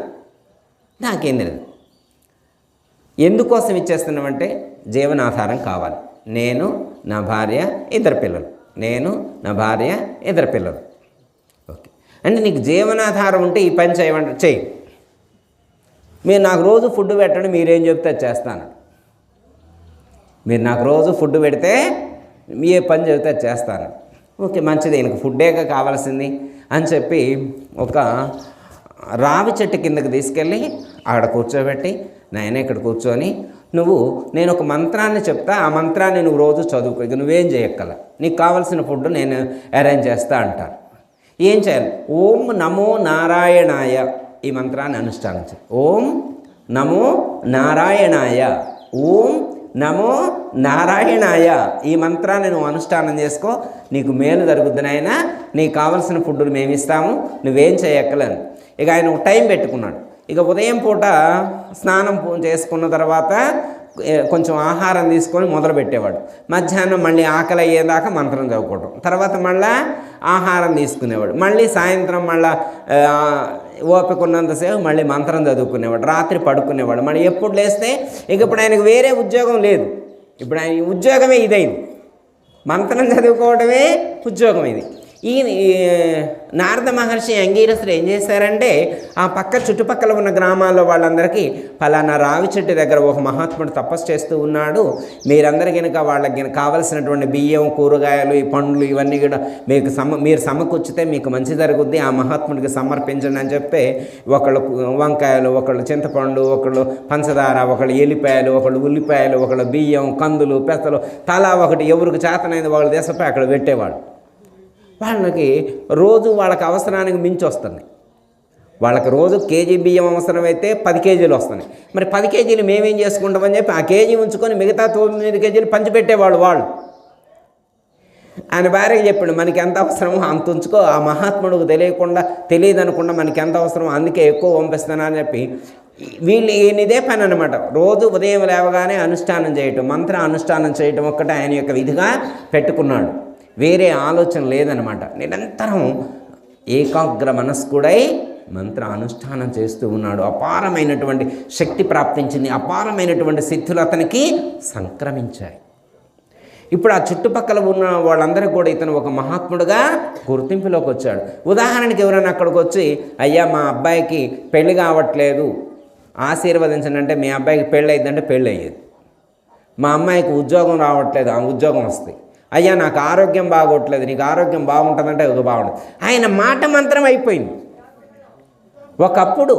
Speaker 1: నాకేం తెలియదు. ఎందుకోసం ఇచ్చేస్తున్నామంటే జీవనాధారం కావాలి. నేను, నా భార్య, ఇద్దరు పిల్లలు, నేను, నా భార్య, ఇద్దరు పిల్లలు. ఓకే, అంటే నీకు జీవనాధారం ఉంటే ఈ పని చేయమంటే చెయ్యి, మీరు నాకు రోజు ఫుడ్ పెట్టండి, మీరేం చెప్తే చేస్తాను, మీరు నాకు రోజు ఫుడ్ పెడితే మీ ఏ పని చెబితే చేస్తాను. ఓకే, మంచిది, ఈయనకు ఫుడ్డేగా కావాల్సింది అని చెప్పి ఒక రావి చెట్టు కిందకి తీసుకెళ్ళి అక్కడ కూర్చోబెట్టి, నాయన ఇక్కడ కూర్చొని నేను ఒక మంత్రాన్ని చెప్తా, ఆ మంత్రాన్ని నువ్వు రోజు చదువుకో, ఇక నువ్వేం చేయక్కల, నీకు కావాల్సిన ఫుడ్ నేను అరేంజ్ చేస్తా అంటారు. ఏం చేయాలి? ఓం నమో నారాయణాయ ఈ మంత్రాన్ని అనుష్ఠానించు. ఓం నమో నారాయణాయ, ఓం నమో నారాయణాయ ఈ మంత్రాన్ని నువ్వు అనుష్ఠానం చేసుకో, నీకు మేలు జరుగుద్ది నాయన, నీకు కావలసిన ఫుడ్ని మేము ఇస్తాము, నువ్వేం చేయక్కలను. ఇక ఆయన ఒక టైం పెట్టుకున్నాడు. ఇక ఉదయం పూట స్నానం చేసుకున్న తర్వాత కొంచెం ఆహారం తీసుకొని మొదలుపెట్టేవాడు. మధ్యాహ్నం మళ్ళీ ఆకలి అయ్యేదాకా మంత్రం చదువుకోవడం, తర్వాత మళ్ళీ ఆహారం తీసుకునేవాడు, మళ్ళీ సాయంత్రం మళ్ళీ ఓపిక ఉన్నంతసేపు మళ్ళీ మంత్రం చదువుకునేవాడు, రాత్రి పడుకునేవాడు. మళ్ళీ ఎప్పుడు లేస్తే ఇక ఇప్పుడు ఆయనకు వేరే ఉద్యోగం లేదు, ఇప్పుడు ఆయన ఉద్యోగమే ఇదైంది, మంత్రం చదువుకోవడమే ఉద్యోగం ఇది. ఈ నారద మహర్షి, అంగీరసుడు ఏం చేశారంటే ఆ పక్క చుట్టుపక్కల ఉన్న గ్రామాల్లో వాళ్ళందరికీ ఫలానా రావి చెట్టు దగ్గర ఒక మహాత్ముడు తపస్సు చేస్తూ ఉన్నాడు, మీరందరూ కనుక వాళ్ళకి కావలసినటువంటి బియ్యం, కూరగాయలు, ఈ పండ్లు ఇవన్నీ కూడా మీరు సమకూర్చితే మీకు మంచి జరుగుద్ది, ఆ మహాత్ముడికి సమర్పించండి అని చెప్తే ఒకళ్ళు వంకాయలు, ఒకళ్ళు చింతపండు, ఒకళ్ళు పంచదార, ఒకళ్ళు ఎల్లిపాయలు, ఒకళ్ళు ఉల్లిపాయలు, ఒకళ్ళు బియ్యం, కందులు, పెసలు, తలా ఒకటి ఎవరికి చేతనైంది వాళ్ళు దేశపై అక్కడ పెట్టేవాడు. వాళ్ళకి రోజు వాళ్ళకి అవసరానికి మించి వస్తుంది. వాళ్ళకి రోజు కేజీ బియ్యం అవసరమైతే 10 కేజీలు వస్తున్నాయి. మరి 10 కేజీలు మేమేం చేసుకుంటామని చెప్పి ఆ కేజీ ఉంచుకొని మిగతా 9 కేజీలు పంచిపెట్టేవాళ్ళు వాళ్ళు. ఆయన భార్యకి చెప్పాడు, మనకి ఎంత అవసరమో అంత ఉంచుకో, ఆ మహాత్ముడికి తెలియదు అనకుండా మనకి ఎంత అవసరమో అందుకే ఎక్కువ పంపిస్తాను అని చెప్పి వీళ్ళు ఇదే పని అనమాట. రోజు ఉదయం లేవగానే అనుష్ఠానం చేయటం, మంత్ర అనుష్ఠానం చేయటం ఒక్కటే ఆయన యొక్క విధిగా పెట్టుకున్నాడు. వేరే ఆలోచన లేదనమాట. నిరంతరం ఏకాగ్ర మనస్కుడై మంత్ర అనుష్ఠానం చేస్తూ ఉన్నాడు. అపారమైనటువంటి శక్తి ప్రాప్తించింది, అపారమైనటువంటి సిద్ధులు అతనికి సంక్రమించాయి. ఇప్పుడు ఆ చుట్టుపక్కల ఉన్న వాళ్ళందరికీ కూడా ఇతను ఒక మహాత్ముడుగా గుర్తింపులోకి వచ్చాడు. ఉదాహరణకి ఎవరైనా అక్కడికి వచ్చి, అయ్యా మా అబ్బాయికి పెళ్లి కావట్లేదు ఆశీర్వదించండి అంటే, మీ అబ్బాయికి పెళ్ళి అయ్యిందంటే పెళ్ళి అయ్యేది. మా అమ్మాయికి ఉద్యోగం రావట్లేదు, ఆ ఉద్యోగం వస్తాయి. అయ్యా నాకు ఆరోగ్యం బాగోట్లేదు, నీకు ఆరోగ్యం బాగుంటుందంటే ఒక బాగుంటుంది. ఆయన మాట మంత్రం అయిపోయింది. ఒకప్పుడు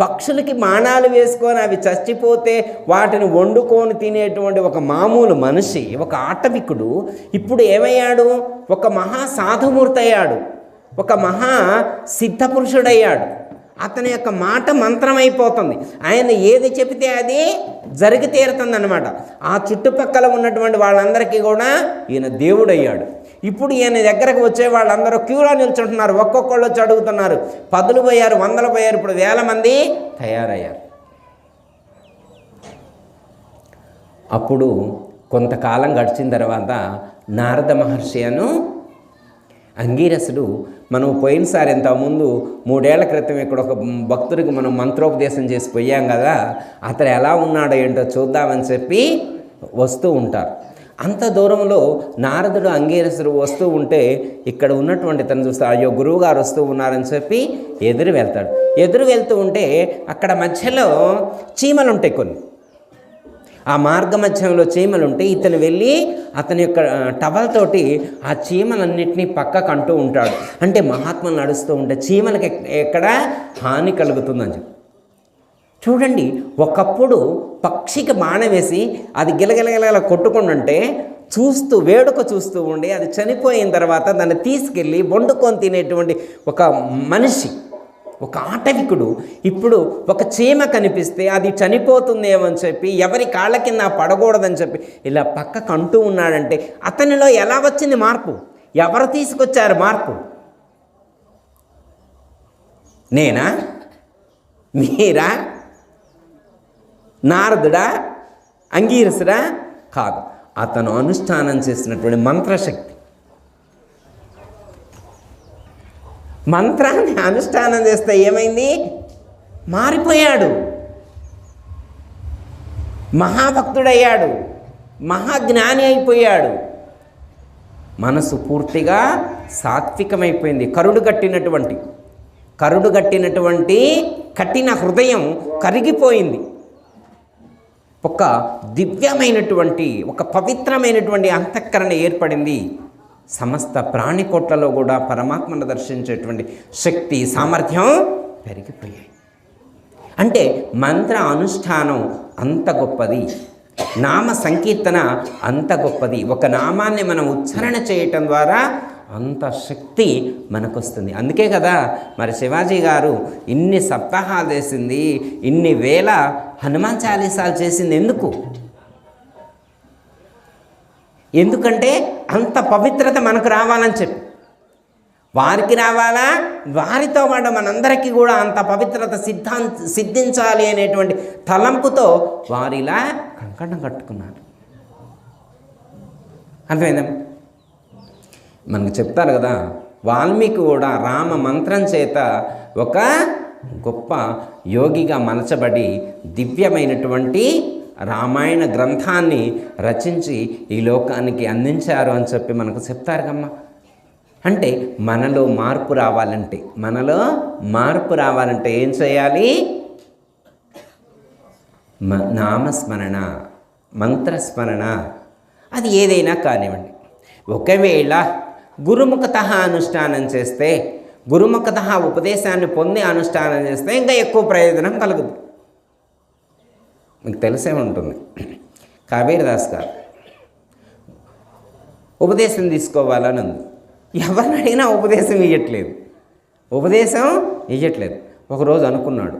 Speaker 1: పక్షులకి బాణాలు వేసుకొని అవి చచ్చిపోతే వాటిని వండుకొని తినేటువంటి ఒక మామూలు మనిషి, ఒక ఆటవికుడు ఇప్పుడు ఏమయ్యాడు? ఒక మహా సాధుమూర్తి అయ్యాడు, ఒక మహా సిద్ధపురుషుడయ్యాడు. అతని యొక్క మాట మంత్రమైపోతుంది. ఆయన ఏది చెబితే అది జరిగి తీరుతుందన్నమాట. ఆ చుట్టుపక్కల ఉన్నటువంటి వాళ్ళందరికీ కూడా ఈయన దేవుడయ్యాడు. ఇప్పుడు ఈయన దగ్గరకు వచ్చే వాళ్ళందరూ క్యూలో నిల్చుంటున్నారు, ఒక్కొక్కళ్ళు వచ్చి అడుగుతున్నారు. 10లు పోయారు, 100లు పోయారు, ఇప్పుడు 1000 మంది తయారయ్యారు. అప్పుడు కొంతకాలం గడిచిన తర్వాత నారద మహర్షి అంగీరసుడు మనం పోయినసారి ఇంతకుముందు 3 ఏళ్ల క్రితం ఇక్కడ ఒక భక్తుడికి మనం మంత్రోపదేశం చేసి పోయాం కదా, అతను ఎలా ఉన్నాడో ఏంటో చూద్దామని చెప్పి వస్తూ ఉంటారు. అంత దూరంలో నారదుడు అంగీరసుడు వస్తూ ఉంటే ఇక్కడ ఉన్నటువంటి తను చూస్తే అయ్యో గురువుగారు వస్తూ ఉన్నారని చెప్పి ఎదురు వెళ్తాడు. ఎదురు వెళ్తూ ఉంటే అక్కడ మధ్యలో చీమలు ఉంటాయి కొన్ని. ఆ మార్గ మధ్యంలో చీమలు ఉంటే ఇతను వెళ్ళి అతని యొక్క టవల్ తోటి ఆ చీమలన్నింటినీ పక్కకు అంటూ ఉంటాడు. అంటే మహాత్ములు నడుస్తూ ఉంటే చీమలకి ఎక్కడ హాని కలుగుతుందని చెప్పి. చూడండి, ఒకప్పుడు పక్షికి బాణం వేసి అది గిలగిలగిల కొట్టుకుంటుంటే వేడుక చూస్తూ ఉండి అది చనిపోయిన తర్వాత దాన్ని తీసుకెళ్ళి వండుకొని తినేటువంటి ఒక మనిషి, ఒక ఆటవికుడు ఇప్పుడు ఒక చీమ కనిపిస్తే అది చనిపోతుందేమో అని చెప్పి ఎవరి కాళ్ళ కింద పడకూడదని చెప్పి ఇలా పక్కకు అంటూ ఉన్నాడంటే అతనిలో ఎలా వచ్చింది మార్పు? ఎవరు తీసుకొచ్చారు మార్పు? నేనా? మీరా? నారదుడా? అంగీరసుడా? కాదు, అతను అనుష్ఠానం చేసినటువంటి మంత్రశక్తి. మంత్రాన్ని అనుష్ఠానం చేస్తే ఏమైంది? మారిపోయాడు, మహాభక్తుడయ్యాడు, మహాజ్ఞాని అయిపోయాడు. మనసు పూర్తిగా సాత్వికమైపోయింది. కరుడు కట్టినటువంటి కఠిన హృదయం కరిగిపోయింది. ఒక దివ్యమైనటువంటి ఒక పవిత్రమైనటువంటి అంతఃకరణ ఏర్పడింది. సమస్త ప్రాణికోట్లలో కూడా పరమాత్మను దర్శించేటువంటి శక్తి సామర్థ్యం పెరిగిపోయాయి. అంటే మంత్ర అనుష్ఠానం అంత గొప్పది, నామ సంకీర్తన అంత గొప్పది. ఒక నామాన్ని మనం ఉచ్చారణ చేయటం ద్వారా అంత శక్తి మనకు వస్తుంది. అందుకే కదా మరి శివాజీ గారు ఇన్ని సప్తాహాలు చేసింది, ఇన్ని వేల హనుమాన్ చాలీసాలు చేసింది. ఎందుకంటే అంత పవిత్రత మనకు రావాలని చెప్పి. వారికి రావాలా, వారితో పాటు మనందరికీ కూడా అంత పవిత్రత సిద్ధించాలి అనేటువంటి తలంపుతో వారిలా కంకణం కట్టుకున్నారు. అర్థమైందా? మనకు చెప్తారు కదా, వాల్మీకి కూడా రామ మంత్రం చేత ఒక గొప్ప యోగిగా మలచబడి దివ్యమైనటువంటి రామాయణ గ్రంథాన్ని రచించి ఈ లోకానికి అందించారు అని చెప్పి మనకు చెప్తారు కమ్మ. అంటే మనలో మార్పు రావాలంటే ఏం చేయాలి? నామస్మరణ, మంత్రస్మరణ, అది ఏదైనా కానివ్వండి. ఒకవేళ గురుముఖత అనుష్ఠానం చేస్తే, గురుముఖత ఉపదేశాన్ని పొంది అనుష్ఠానం చేస్తే ఇంకా ఎక్కువ ప్రయోజనం కలుగుతుంది. మీకు తెలిసే ఉంటుంది, కబీర్ దాస్ గారు ఉపదేశం తీసుకోవాలని ఉంది. ఎవరిని అడిగినా ఉపదేశం ఇవ్వట్లేదు. ఒకరోజు అనుకున్నాడు,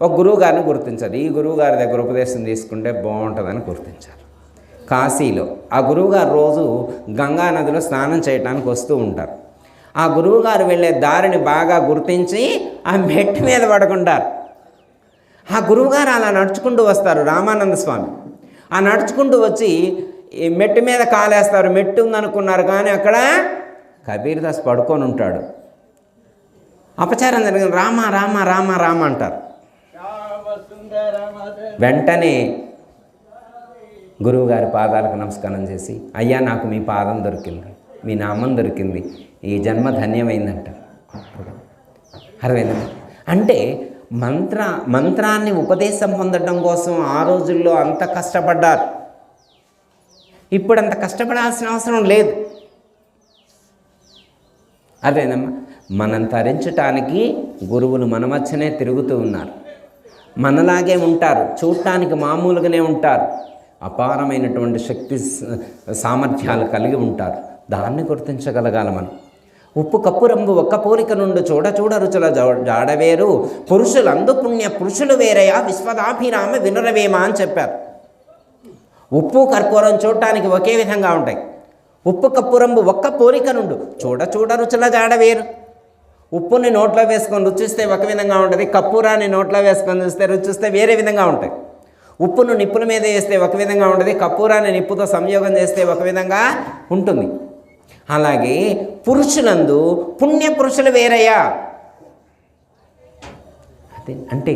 Speaker 1: ఒక గురువు గారిని గుర్తించారు. ఈ గురువు గారి దగ్గర ఉపదేశం తీసుకుంటే బాగుంటుందని గుర్తించారు. కాశీలో ఆ గురువుగారు రోజు గంగా నదిలో స్నానం చేయడానికి వస్తూ ఉంటారు. ఆ గురువుగారు వెళ్ళే దారిని బాగా గుర్తించి ఆ మెట్టు మీద పడుకుంటారు. ఆ గురువుగారు అలా నడుచుకుంటూ వస్తారు, రామానంద స్వామి. ఆ నడుచుకుంటూ వచ్చి ఈ మెట్టు మీద కాలేస్తారు. మెట్టు ఉందనుకున్నారు కానీ అక్కడ కబీర్ దాస్ పడుకొని ఉంటాడు. అపచారం జరిగింది, రామ రామ రామ రామ అంటారు. వెంటనే గురువుగారి పాదాలకు నమస్కారం చేసి, అయ్యా నాకు మీ పాదం దొరికింది, మీ నామం దొరికింది, ఈ జన్మ ధన్యమైందంట. అర్థమైంది? అంటే మంత్రాన్ని ఉపదేశం పొందడం కోసం ఆ రోజుల్లో అంత కష్టపడ్డారు. ఇప్పుడు అంత కష్టపడాల్సిన అవసరం లేదు. అదేనమ్మా, మనం తరించటానికి గురువులు మన మధ్యనే తిరుగుతూ ఉన్నారు. మనలాగే ఉంటారు, చూడటానికి మామూలుగానే ఉంటారు, అపారమైనటువంటి శక్తి సామర్థ్యాలు కలిగి ఉంటారు. దాన్ని గుర్తించగలగాలి మనం. ఉప్పు కప్పు రంగు ఒక్క పోలిక నుండి చూడ రుచుల జాడవేరు, పురుషులందు పుణ్య పురుషులు వేరయా విశ్వదాభిరామ వినురవేమా అని చెప్పారు. ఉప్పు కర్పూరం చూడటానికి ఒకే విధంగా ఉంటాయి. ఉప్పు కప్పు రంగు ఒక్క పోలిక నుండి చూడ రుచుల జాడవేరు. ఉప్పుని నోట్లో వేసుకొని రుచిస్తే ఒక విధంగా ఉంటుంది, కర్పూరాన్ని నోట్లో వేసుకొని చూస్తే రుచిస్తే వేరే విధంగా ఉంటాయి. ఉప్పును నిప్పుల మీద వేస్తే ఒక విధంగా ఉంటుంది, కర్పూరాన్ని నిప్పుతో సంయోగం చేస్తే ఒక విధంగా ఉంటుంది. అలాగే పురుషులందు పుణ్యపురుషులు వేరయ్యా. అదే అంటే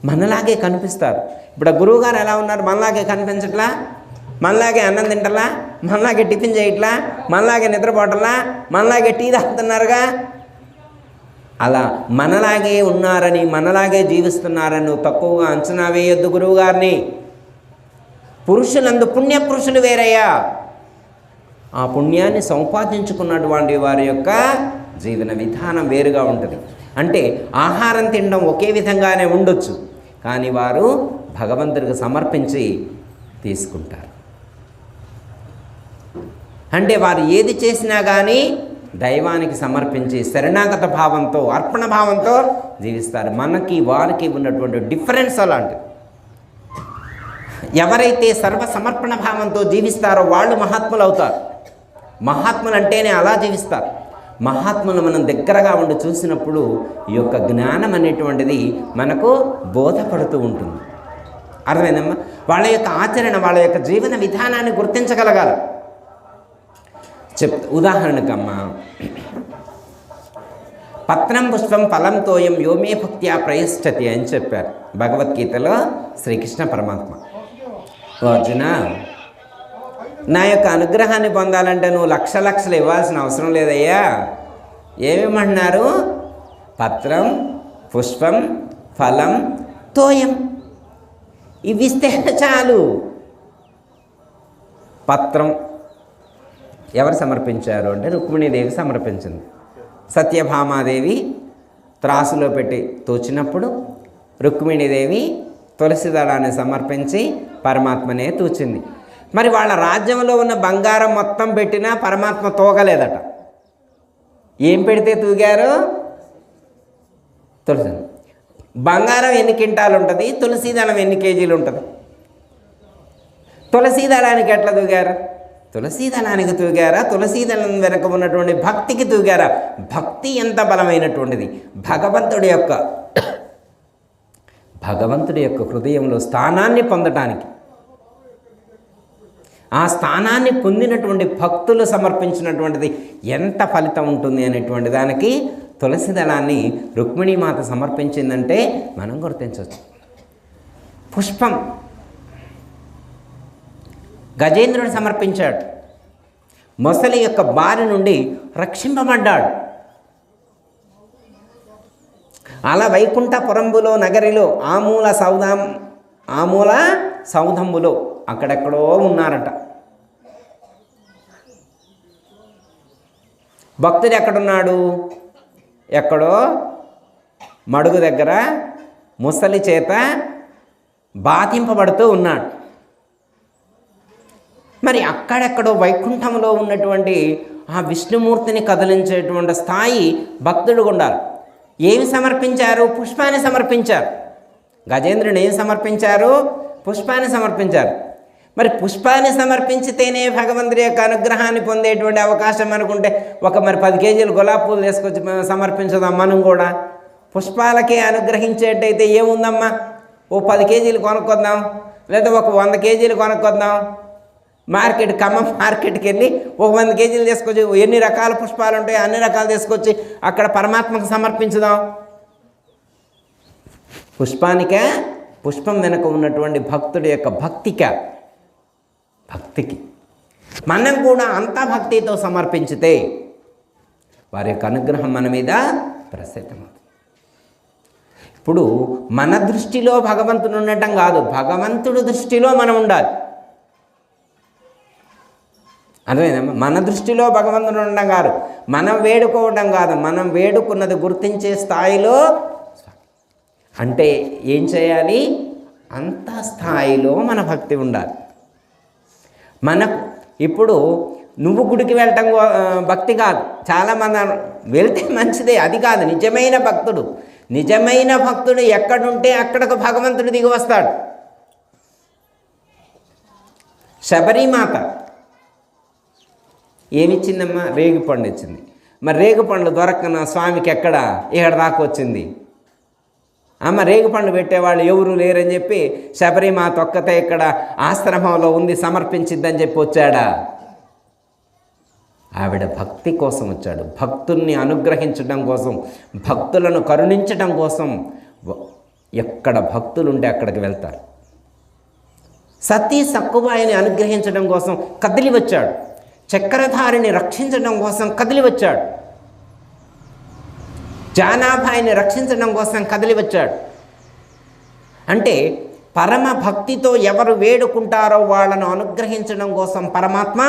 Speaker 1: మనలాగే కనిపిస్తారు. ఇప్పుడు ఆ గురువుగారు ఎలా ఉన్నారు? మనలాగే కనిపించట్లా, మనలాగే అన్నం తింటలా, మనలాగే టిఫిన్ చేయట్లా, మనలాగే నిద్రపోవట్లా, మనలాగే టీ తాగుతున్నారుగా. అలా మనలాగే ఉన్నారని, మనలాగే జీవిస్తున్నారని నువ్వు తక్కువగా అంచనా వేయొద్దు గురువుగారిని. పురుషులందు పుణ్యపురుషులు వేరయ్యా. ఆ పుణ్యాన్ని సంపాదించుకున్నటువంటి వారి యొక్క జీవన విధానం వేరుగా ఉంటుంది. అంటే ఆహారం తినడం ఒకే విధంగానే ఉండొచ్చు, కానీ వారు భగవంతుడికి సమర్పించి తీసుకుంటారు. అంటే వారు ఏది చేసినా కానీ దైవానికి సమర్పించి శరణాగత భావంతో, అర్పణ భావంతో జీవిస్తారు. మనకి వారికి ఉన్నటువంటి డిఫరెన్స్ అలాంటిది. ఎవరైతే సర్వ సమర్పణ భావంతో జీవిస్తారో వాళ్ళు మహాత్ములు అవుతారు. మహాత్ములు అంటేనే అలా జీవిస్తారు. మహాత్ములు మనం దగ్గరగా ఉండి చూసినప్పుడు ఈ యొక్క జ్ఞానం అనేటువంటిది మనకు బోధపడుతూ ఉంటుంది. అర్థమైందమ్మా? వాళ్ళ యొక్క ఆచరణ, వాళ్ళ యొక్క జీవన విధానాన్ని గుర్తించగలగాలి. ఉదాహరణకమ్మా, పత్రం పుష్పం ఫలం తోయం యోమే భక్త్యా ప్రయశ్చతి అని చెప్పారు భగవద్గీతలో శ్రీకృష్ణ పరమాత్మ. అర్జున, నా యొక్క అనుగ్రహాన్ని పొందాలంటే నువ్వు లక్షలు ఇవ్వాల్సిన అవసరం లేదయ్యా. ఏమేమంటున్నారు? పత్రం, పుష్పం, ఫలం, తోయం, ఇవి ఇస్తే చాలు. పత్రం ఎవరు సమర్పించారు అంటే రుక్మిణీదేవి సమర్పించింది. సత్యభామాదేవి త్రాసులో పెట్టి తూచినప్పుడు రుక్మిణీదేవి తులసి దళాన్ని సమర్పించి పరమాత్మనే తూచింది. మరి వాళ్ళ రాజ్యంలో ఉన్న బంగారం మొత్తం పెట్టినా పరమాత్మ తూగలేదట. ఏం పెడితే తూగారు? తులసి. బంగారం ఎన్ని కింటాలు ఉంటుంది? తులసి దళం ఎన్ని కేజీలు ఉంటుంది? తులసి దళానికి ఎట్లా తూగారు? తులసి దళానికి తూగారా? తులసి దళం వెనక ఉన్నటువంటి భక్తికి తూగారా? భక్తి ఎంత బలమైనటువంటిది! భగవంతుడి యొక్క హృదయంలో స్థానాన్ని పొందటానికి, ఆ స్థానాన్ని పొందినటువంటి భక్తులు సమర్పించినటువంటిది ఎంత ఫలితం ఉంటుంది అనేటువంటి దానికి తులసి దళాన్ని రుక్మిణీమాత సమర్పించిందంటే మనం గుర్తించవచ్చు. పుష్పం గజేంద్రుడు సమర్పించాడు. మొసలి యొక్క బారి నుండి రక్షింపబడ్డాడు. అలా వైకుంఠపురంబులో నగరిలో ఆమూల సౌధంబులో అక్కడెక్కడో ఉన్నారట. భక్తుడు ఎక్కడున్నాడు? ఎక్కడో మడుగు దగ్గర ముసలి చేత బాధింపబడుతూ ఉన్నాడు. మరి అక్కడెక్కడో వైకుంఠంలో ఉన్నటువంటి ఆ విష్ణుమూర్తిని కదిలించేటువంటి స్థాయి భక్తుడు ఉండాలి. ఏమి సమర్పించారు? పుష్పాన్ని సమర్పించారు. గజేంద్రుని ఏం సమర్పించారు? పుష్పాన్ని సమర్పించారు. మరి పుష్పాన్ని సమర్పించితేనే భగవంతుడి యొక్క అనుగ్రహాన్ని పొందేటువంటి అవకాశం అనుకుంటే మరి 10 కేజీలు గులాబీ పూలు తీసుకొచ్చి సమర్పించదాం మనం కూడా. పుష్పాలకే అనుగ్రహించేటైతే ఏముందమ్మా? ఓ 10 కేజీలు కొనుక్కొద్దాం, లేదా ఒక 100 కేజీలు కొనుక్కొద్దాం. ఖమ్మం మార్కెట్కి వెళ్ళి ఒక 100 కేజీలు తీసుకొచ్చి ఎన్ని రకాల పుష్పాలు ఉంటాయో అన్ని రకాలు తీసుకొచ్చి అక్కడ పరమాత్మకు సమర్పించుదాం. పుష్పం వెనుక ఉన్నటువంటి భక్తుడి యొక్క భక్తికి మనం కూడా అంత భక్తితో సమర్పించితే వారి యొక్క అనుగ్రహం మన మీద ప్రసిద్ధమవుతుంది. ఇప్పుడు మన దృష్టిలో భగవంతుడు ఉండటం కాదు, భగవంతుడి దృష్టిలో మనం ఉండాలి. అర్థమైందమ్మా? మన దృష్టిలో భగవంతుడు ఉండడం కాదు, మనం వేడుకోవడం కాదు, మనం వేడుకున్నది గుర్తించే స్థాయిలో. అంటే ఏం చేయాలి? అంత స్థాయిలో మన భక్తి ఉండాలి. మనకు ఇప్పుడు నువ్వు గుడికి వెళ్ళటం భక్తి కాదు. చాలామంది వెళ్తే మంచిదే, అది కాదు నిజమైన భక్తుడు ఎక్కడుంటే అక్కడకు భగవంతుడు దిగి వస్తాడు. శబరిమాత ఏమిచ్చిందమ్మా? రేగుపండు ఇచ్చింది. మరి రేగుపండ్లు దొరకన స్వామికి ఇక్కడ దాకా వచ్చింది. రేగుపండు పెట్టేవాళ్ళు ఎవరు లేరని చెప్పి శబరిమాత ఒక్కతే ఇక్కడ ఆశ్రమంలో ఉంది, సమర్పించిద్దని చెప్పి వచ్చాడా? ఆవిడ భక్తి కోసం వచ్చాడు, భక్తుల్ని అనుగ్రహించడం కోసం, భక్తులను కరుణించడం కోసం. ఎక్కడ భక్తులుంటే అక్కడికి వెళ్తారు. సతీ సక్కుబాయిని అనుగ్రహించడం కోసం కదిలి వచ్చాడు, చక్రధారిని రక్షించడం కోసం కదిలి వచ్చాడు, జానాభాయిని రక్షించడం కోసం కదిలి వచ్చాడు. అంటే పరమ భక్తితో ఎవరు వేడుకుంటారో వాళ్ళను అనుగ్రహించడం కోసం పరమాత్మ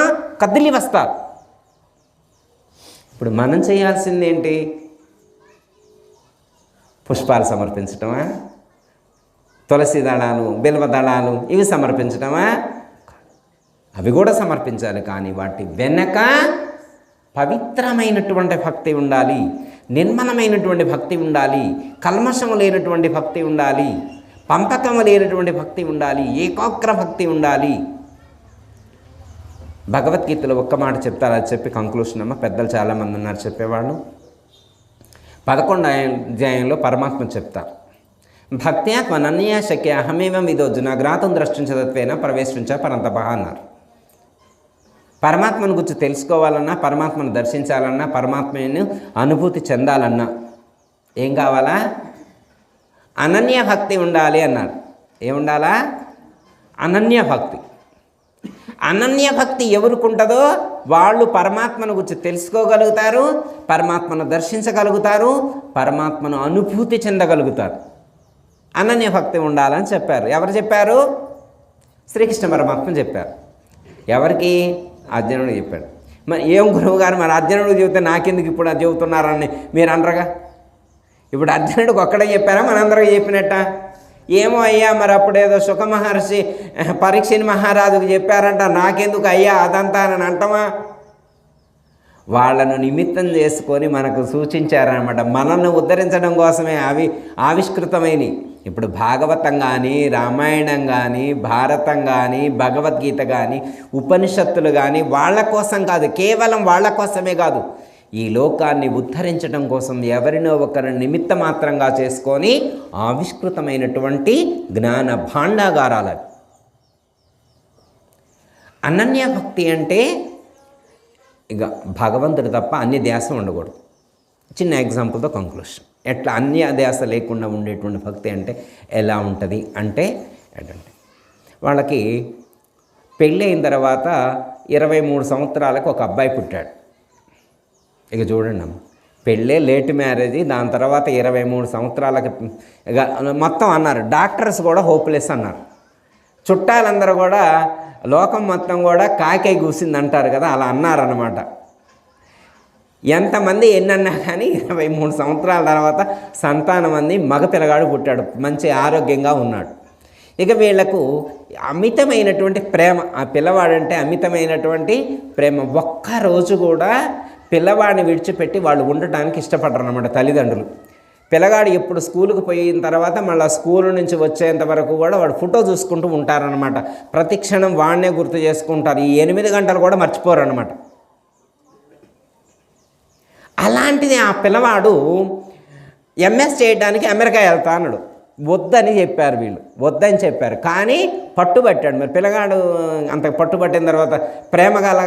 Speaker 1: కదిలి వస్తారు. ఇప్పుడు మనం చేయాల్సిందేంటి? పుష్పాలు సమర్పించటమా? తులసి దళాలు, బిల్వ దళాలు ఇవి సమర్పించటమా? అవి కూడా సమర్పించాలి, కానీ వాటి వెనక పవిత్రమైనటువంటి భక్తి ఉండాలి, నిర్మలమైనటువంటి భక్తి ఉండాలి, కల్మషం లేనటువంటి భక్తి ఉండాలి, పంపకం లేనటువంటి భక్తి ఉండాలి, ఏకాగ్ర భక్తి ఉండాలి. భగవద్గీతలో ఒక్క మాట చెప్తారు, అది చెప్పి కంక్లూషన్ అమ్మ. పెద్దలు చాలామంది ఉన్నారు చెప్పేవాళ్ళు. 11వ అధ్యాయంలో పరమాత్మ చెప్తారు, భక్త్యాత్మనన్యా శక్య అహమేవం విదోర్జున గ్రాతం ద్రష్టించదత్వేన ప్రవేశించ పరంతప అన్నారు. పరమాత్మను గురించి తెలుసుకోవాలన్నా, పరమాత్మను దర్శించాలన్నా, పరమాత్మను అనుభూతి చెందాలన్నా ఏం కావాలా? అనన్య భక్తి ఉండాలి అన్నారు. ఏముండాలా? అనన్య భక్తి. అనన్య భక్తి ఎవరికి ఉంటుందో వాళ్ళు పరమాత్మను గురించి తెలుసుకోగలుగుతారు, పరమాత్మను దర్శించగలుగుతారు, పరమాత్మను అనుభూతి చెందగలుగుతారు. అనన్య భక్తి ఉండాలని చెప్పారు. ఎవరు చెప్పారు? శ్రీకృష్ణ పరమాత్మ చెప్పారు. ఎవరికి? అర్జునుడు చెప్పాడు. మరి ఏం గురువు గారు, మరి అర్జునుడు చెబితే నాకెందుకు ఇప్పుడు అది చెబుతున్నారని మీరు అనరుగా? ఇప్పుడు అర్జునుడికి ఒక్కడే చెప్పారా, మనందరికీ చెప్పినట్ట? ఏమో అయ్యా, మరి అప్పుడేదో సుఖ మహర్షి పరీక్షని మహారాజుకు చెప్పారంట, నాకెందుకు అయ్యా అదంతా అని అంటమా? వాళ్ళను నిమిత్తం చేసుకొని మనకు సూచించారనమాట. మనల్ని ఉద్ధరించడం కోసమే అవి ఆవిష్కృతమైనవి. ఇప్పుడు భాగవతం కానీ, రామాయణం కానీ, భారతం కానీ, భగవద్గీత కానీ, ఉపనిషత్తులు కానీ వాళ్ళ కోసం కాదు, కేవలం వాళ్ళ కోసమే కాదు, ఈ లోకాన్ని ఉద్ధరించడం కోసం ఎవరినో ఒకరిని నిమిత్త మాత్రంగా చేసుకొని ఆవిష్కృతమైనటువంటి జ్ఞాన భాండాగారాలు. అనన్య భక్తి అంటే ఇక భగవంతుడు తప్ప అన్ని ధ్యాస ఉండకూడదు. చిన్న ఎగ్జాంపుల్తో కంక్లూషన్. ఎట్లా అన్య ధ్యాస లేకుండా ఉండేటువంటి భక్తి అంటే ఎలా ఉంటుంది అంటే ఏంటంటే, వాళ్ళకి పెళ్ళి అయిన తర్వాత 23 సంవత్సరాలకు ఒక అబ్బాయి పుట్టాడు. ఇక చూడండి అమ్మ, పెళ్ళే లేట్ మ్యారేజ్, దాని తర్వాత 23 సంవత్సరాలకి ఇక మొత్తం అన్నారు. డాక్టర్స్ కూడా హోప్లెస్ అన్నారు. చుట్టాలందరూ కూడా, లోకం మొత్తం కూడా కాకై కూసింది అంటారు కదా, అలా అన్నారన్నమాట. ఎంతమంది ఎన్నన్నా కానీ 23 సంవత్సరాల తర్వాత సంతానం అంది మగ పిల్లగాడు పుట్టాడు, మంచి ఆరోగ్యంగా ఉన్నాడు. ఇక వీళ్లకు అమితమైనటువంటి ప్రేమ, ఆ పిల్లవాడంటే అమితమైనటువంటి ప్రేమ. ఒక్కరోజు కూడా పిల్లవాడిని విడిచిపెట్టి వాళ్ళు ఉండటానికి ఇష్టపడరు అన్నమాట తల్లిదండ్రులు. పిల్లగాడు ఎప్పుడు స్కూలుకు పోయిన తర్వాత మళ్ళీ స్కూల్ నుంచి వచ్చేంత వరకు కూడా వాడు ఫోటో చూసుకుంటూ ఉంటారనమాట. ప్రతి క్షణం వాడినే గుర్తు చేసుకుంటారు. ఈ 8 గంటలు కూడా మర్చిపోరు అనమాట. అలాంటిది ఆ పిల్లవాడు ఎంఎస్ చేయడానికి అమెరికా వెళ్తా అన్నాడు. వద్దని చెప్పారు వీళ్ళు, వద్దని చెప్పారు. కానీ పట్టుబట్టాడు. మరి పిల్లగాడు అంత పట్టుబట్టిన తర్వాత ప్రేమ గల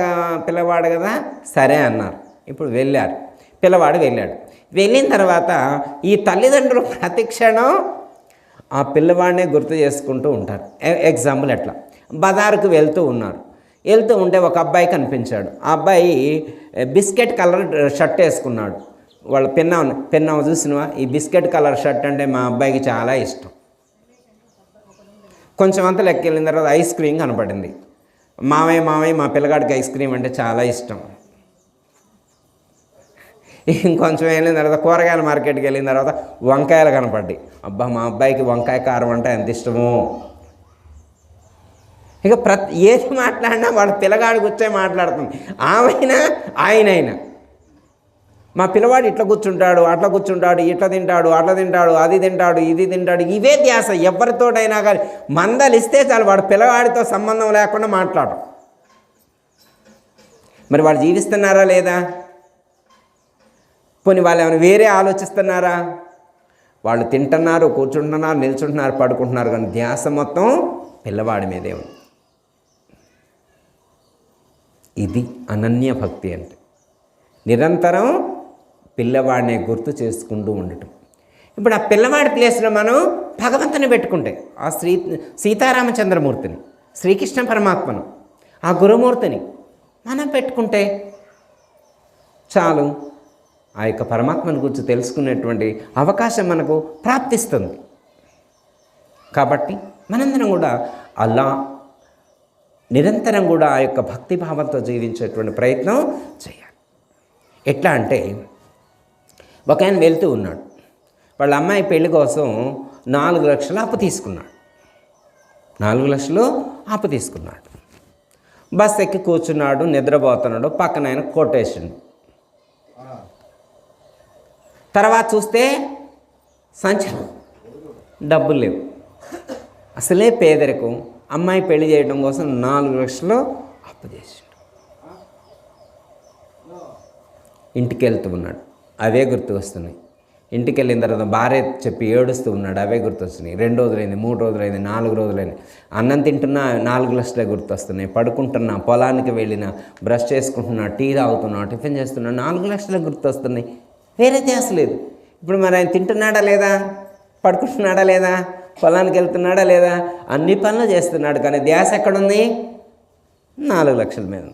Speaker 1: పిల్లవాడు కదా, సరే అన్నారు. ఇప్పుడు వెళ్ళారు, పిల్లవాడు వెళ్ళాడు. వెళ్ళిన తర్వాత ఈ తల్లిదండ్రులు ప్రతి క్షణం ఆ పిల్లవాడినే గుర్తు చేసుకుంటూ ఉంటారు. ఎగ్జాంపుల్ ఎట్లా, బజారుకు వెళ్తూ ఉన్నారు. వెళ్తూ ఉంటే ఒక అబ్బాయి కనిపించాడు. ఆ అబ్బాయి బిస్కెట్ కలర్ షర్ట్ వేసుకున్నాడు. వాళ్ళ పెన్నామ చూసినవా, ఈ బిస్కెట్ కలర్ షర్ట్ అంటే మా అబ్బాయికి చాలా ఇష్టం. కొంచెం అంతా లెక్క వెళ్ళిన తర్వాత ఐస్ క్రీమ్ కనపడింది. మావయ్య మా పిల్లగాడికి ఐస్ క్రీమ్ అంటే చాలా ఇష్టం. ఇంకొంచెం వెళ్ళిన తర్వాత కూరగాయల మార్కెట్కి వెళ్ళిన తర్వాత వంకాయలు కనపడ్డాయి. అబ్బా, మా అబ్బాయికి వంకాయ కారం అంటే ఎంత ఇష్టమో. ఇక ఏది మాట్లాడినా వాడు పిల్లగాడు కూర్చొని మాట్లాడుతుంది. ఆమెనా ఆయనైనా, మా పిల్లవాడు ఇట్లా కూర్చుంటాడు, అట్లా కూర్చుంటాడు, ఇట్లా తింటాడు, అట్లా తింటాడు, అది తింటాడు, ఇది తింటాడు, ఇవే ధ్యాస. ఎవరితోటైనా కానీ మందలిస్తే చాలు, వాడు పిల్లవాడితో సంబంధం లేకుండా మాట్లాడు. మరి వాళ్ళు జీవిస్తున్నారా లేదా? పోనీ వాళ్ళు ఏమైనా వేరే ఆలోచిస్తున్నారా? వాళ్ళు తింటున్నారు, కూర్చుంటున్నారు, నిల్చుంటున్నారు, పడుకుంటున్నారు, కానీ ధ్యాస మొత్తం పిల్లవాడి మీదే ఉంది. ఇది అనన్య భక్తి అంటే. నిరంతరం పిల్లవాడిని గుర్తు చేసుకుంటూ ఉండటం. ఇప్పుడు ఆ పిల్లవాడి ప్లేస్లో మనం భగవంతుని పెట్టుకుంటే, ఆ సీతారామచంద్రమూర్తిని, శ్రీకృష్ణ పరమాత్మను, ఆ గురుమూర్తిని మనం పెట్టుకుంటే చాలు. ఆ యొక్క పరమాత్మని గురించి తెలుసుకునేటువంటి అవకాశం మనకు ప్రాప్తిస్తుంది. కాబట్టి మనందరం కూడా అలా నిరంతరం కూడా ఆ యొక్క భక్తిభావంతో జీవించేటువంటి ప్రయత్నం చేయాలి. ఎట్లా అంటే, ఒక ఆయన వెళ్తూ ఉన్నాడు, వాళ్ళ అమ్మాయి పెళ్లి కోసం 4 లక్షలు అప్పు తీసుకున్నాడు. 4 లక్షలు అప్పు తీసుకున్నాడు. బస్ ఎక్కి కూర్చున్నాడు, నిద్రపోతున్నాడు, పక్కన ఆయన కొట్టేసిండు. తర్వాత చూస్తే సంచలనం, డబ్బులు లేవు, అసలే పేదరికం. అమ్మాయి పెళ్లి చేయడం కోసం 4 లక్షలు అప్పు చేసిండు. ఇంటికి వెళ్తూ ఉన్నాడు, అవే గుర్తు వస్తున్నాయి. ఇంటికి వెళ్ళిన తర్వాత భార్య చెప్పి ఏడుస్తూ ఉన్నాడు, అవే గుర్తొస్తున్నాయి. 2 రోజులైంది, 3 రోజులైంది, 4 రోజులైంది. అన్నం తింటున్నా 4 లక్షలే గుర్తొస్తున్నాయి. పడుకుంటున్నా, పొలానికి వెళ్ళినా, బ్రష్ చేసుకుంటున్నా, టీ తాగుతున్నా, టిఫిన్ చేస్తున్నా, 4 లక్షలే గుర్తొస్తున్నాయి. వేరే ధ్యాస లేదు. ఇప్పుడు మరి ఆయన తింటున్నాడా లేదా, పడుకుంటున్నాడా లేదా, పొలానికి వెళ్తున్నాడా లేదా, అన్ని పనులు చేస్తున్నాడు, కానీ ధ్యాస ఎక్కడుంది? 4 లక్షల మీద.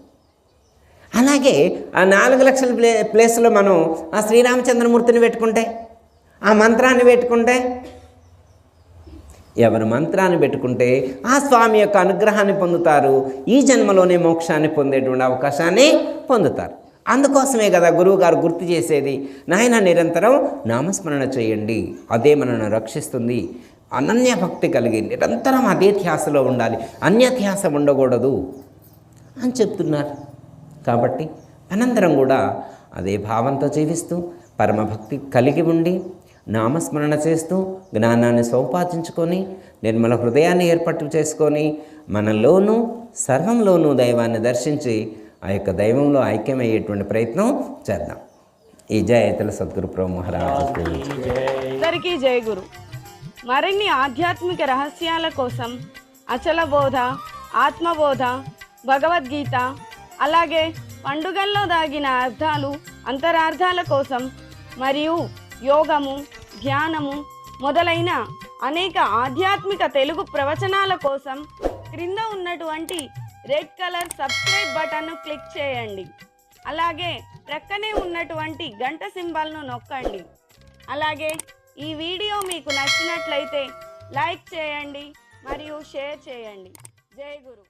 Speaker 1: అలాగే ఆ 4 లక్షల ప్లేస్లో మనం ఆ శ్రీరామచంద్రమూర్తిని పెట్టుకుంటే, ఆ మంత్రాన్ని పెట్టుకుంటే, ఎవరు మంత్రాన్ని పెట్టుకుంటే ఆ స్వామి యొక్క అనుగ్రహాన్ని పొందుతారు. ఈ జన్మలోనే మోక్షాన్ని పొందేటువంటి అవకాశాన్ని పొందుతారు. అందుకోసమే కదా గురువుగారు గుర్తు చేసేది, నాయన నిరంతరం నామస్మరణ చేయండి, అదే మనల్ని రక్షిస్తుంది. అనన్య భక్తి కలిగి నిరంతరం అదే ధ్యాసలో ఉండాలి, అన్య ధ్యాస ఉండకూడదు అని చెప్తున్నారు. కాబట్టి మనందరం కూడా అదే భావంతో జీవిస్తూ పరమభక్తి కలిగి ఉండి నామస్మరణ చేస్తూ జ్ఞానాన్ని సౌపాదించుకొని నిర్మల హృదయాన్ని ఏర్పాటు చేసుకొని మనలోనూ సర్వంలోనూ దైవాన్ని దర్శించి ఆ యొక్క దైవంలో ఐక్యమయ్యేటువంటి ప్రయత్నం చేద్దాం. ఈ జయతల సద్గురు ప్రభు మహారాజు
Speaker 2: అందరికీ జయ గురు. మరిన్ని ఆధ్యాత్మిక రహస్యాల కోసం అచల బోధ, ఆత్మబోధ, భగవద్గీత, అలాగే పండుగల్లో దాగిన అర్థాలు, అంతరార్థాల కోసం మరియు యోగము, ధ్యానము మొదలైన అనేక ఆధ్యాత్మిక తెలుగు ప్రవచనాల కోసం క్రింద ఉన్నటువంటి రెడ్ కలర్ సబ్స్క్రైబ్ బటన్ను క్లిక్ చేయండి. అలాగే ప్రక్కనే ఉన్నటువంటి గంట సింబల్ను నొక్కండి. అలాగే ఈ వీడియో మీకు నచ్చినట్లయితే లైక్ చేయండి మరియు షేర్ చేయండి. జై గురు.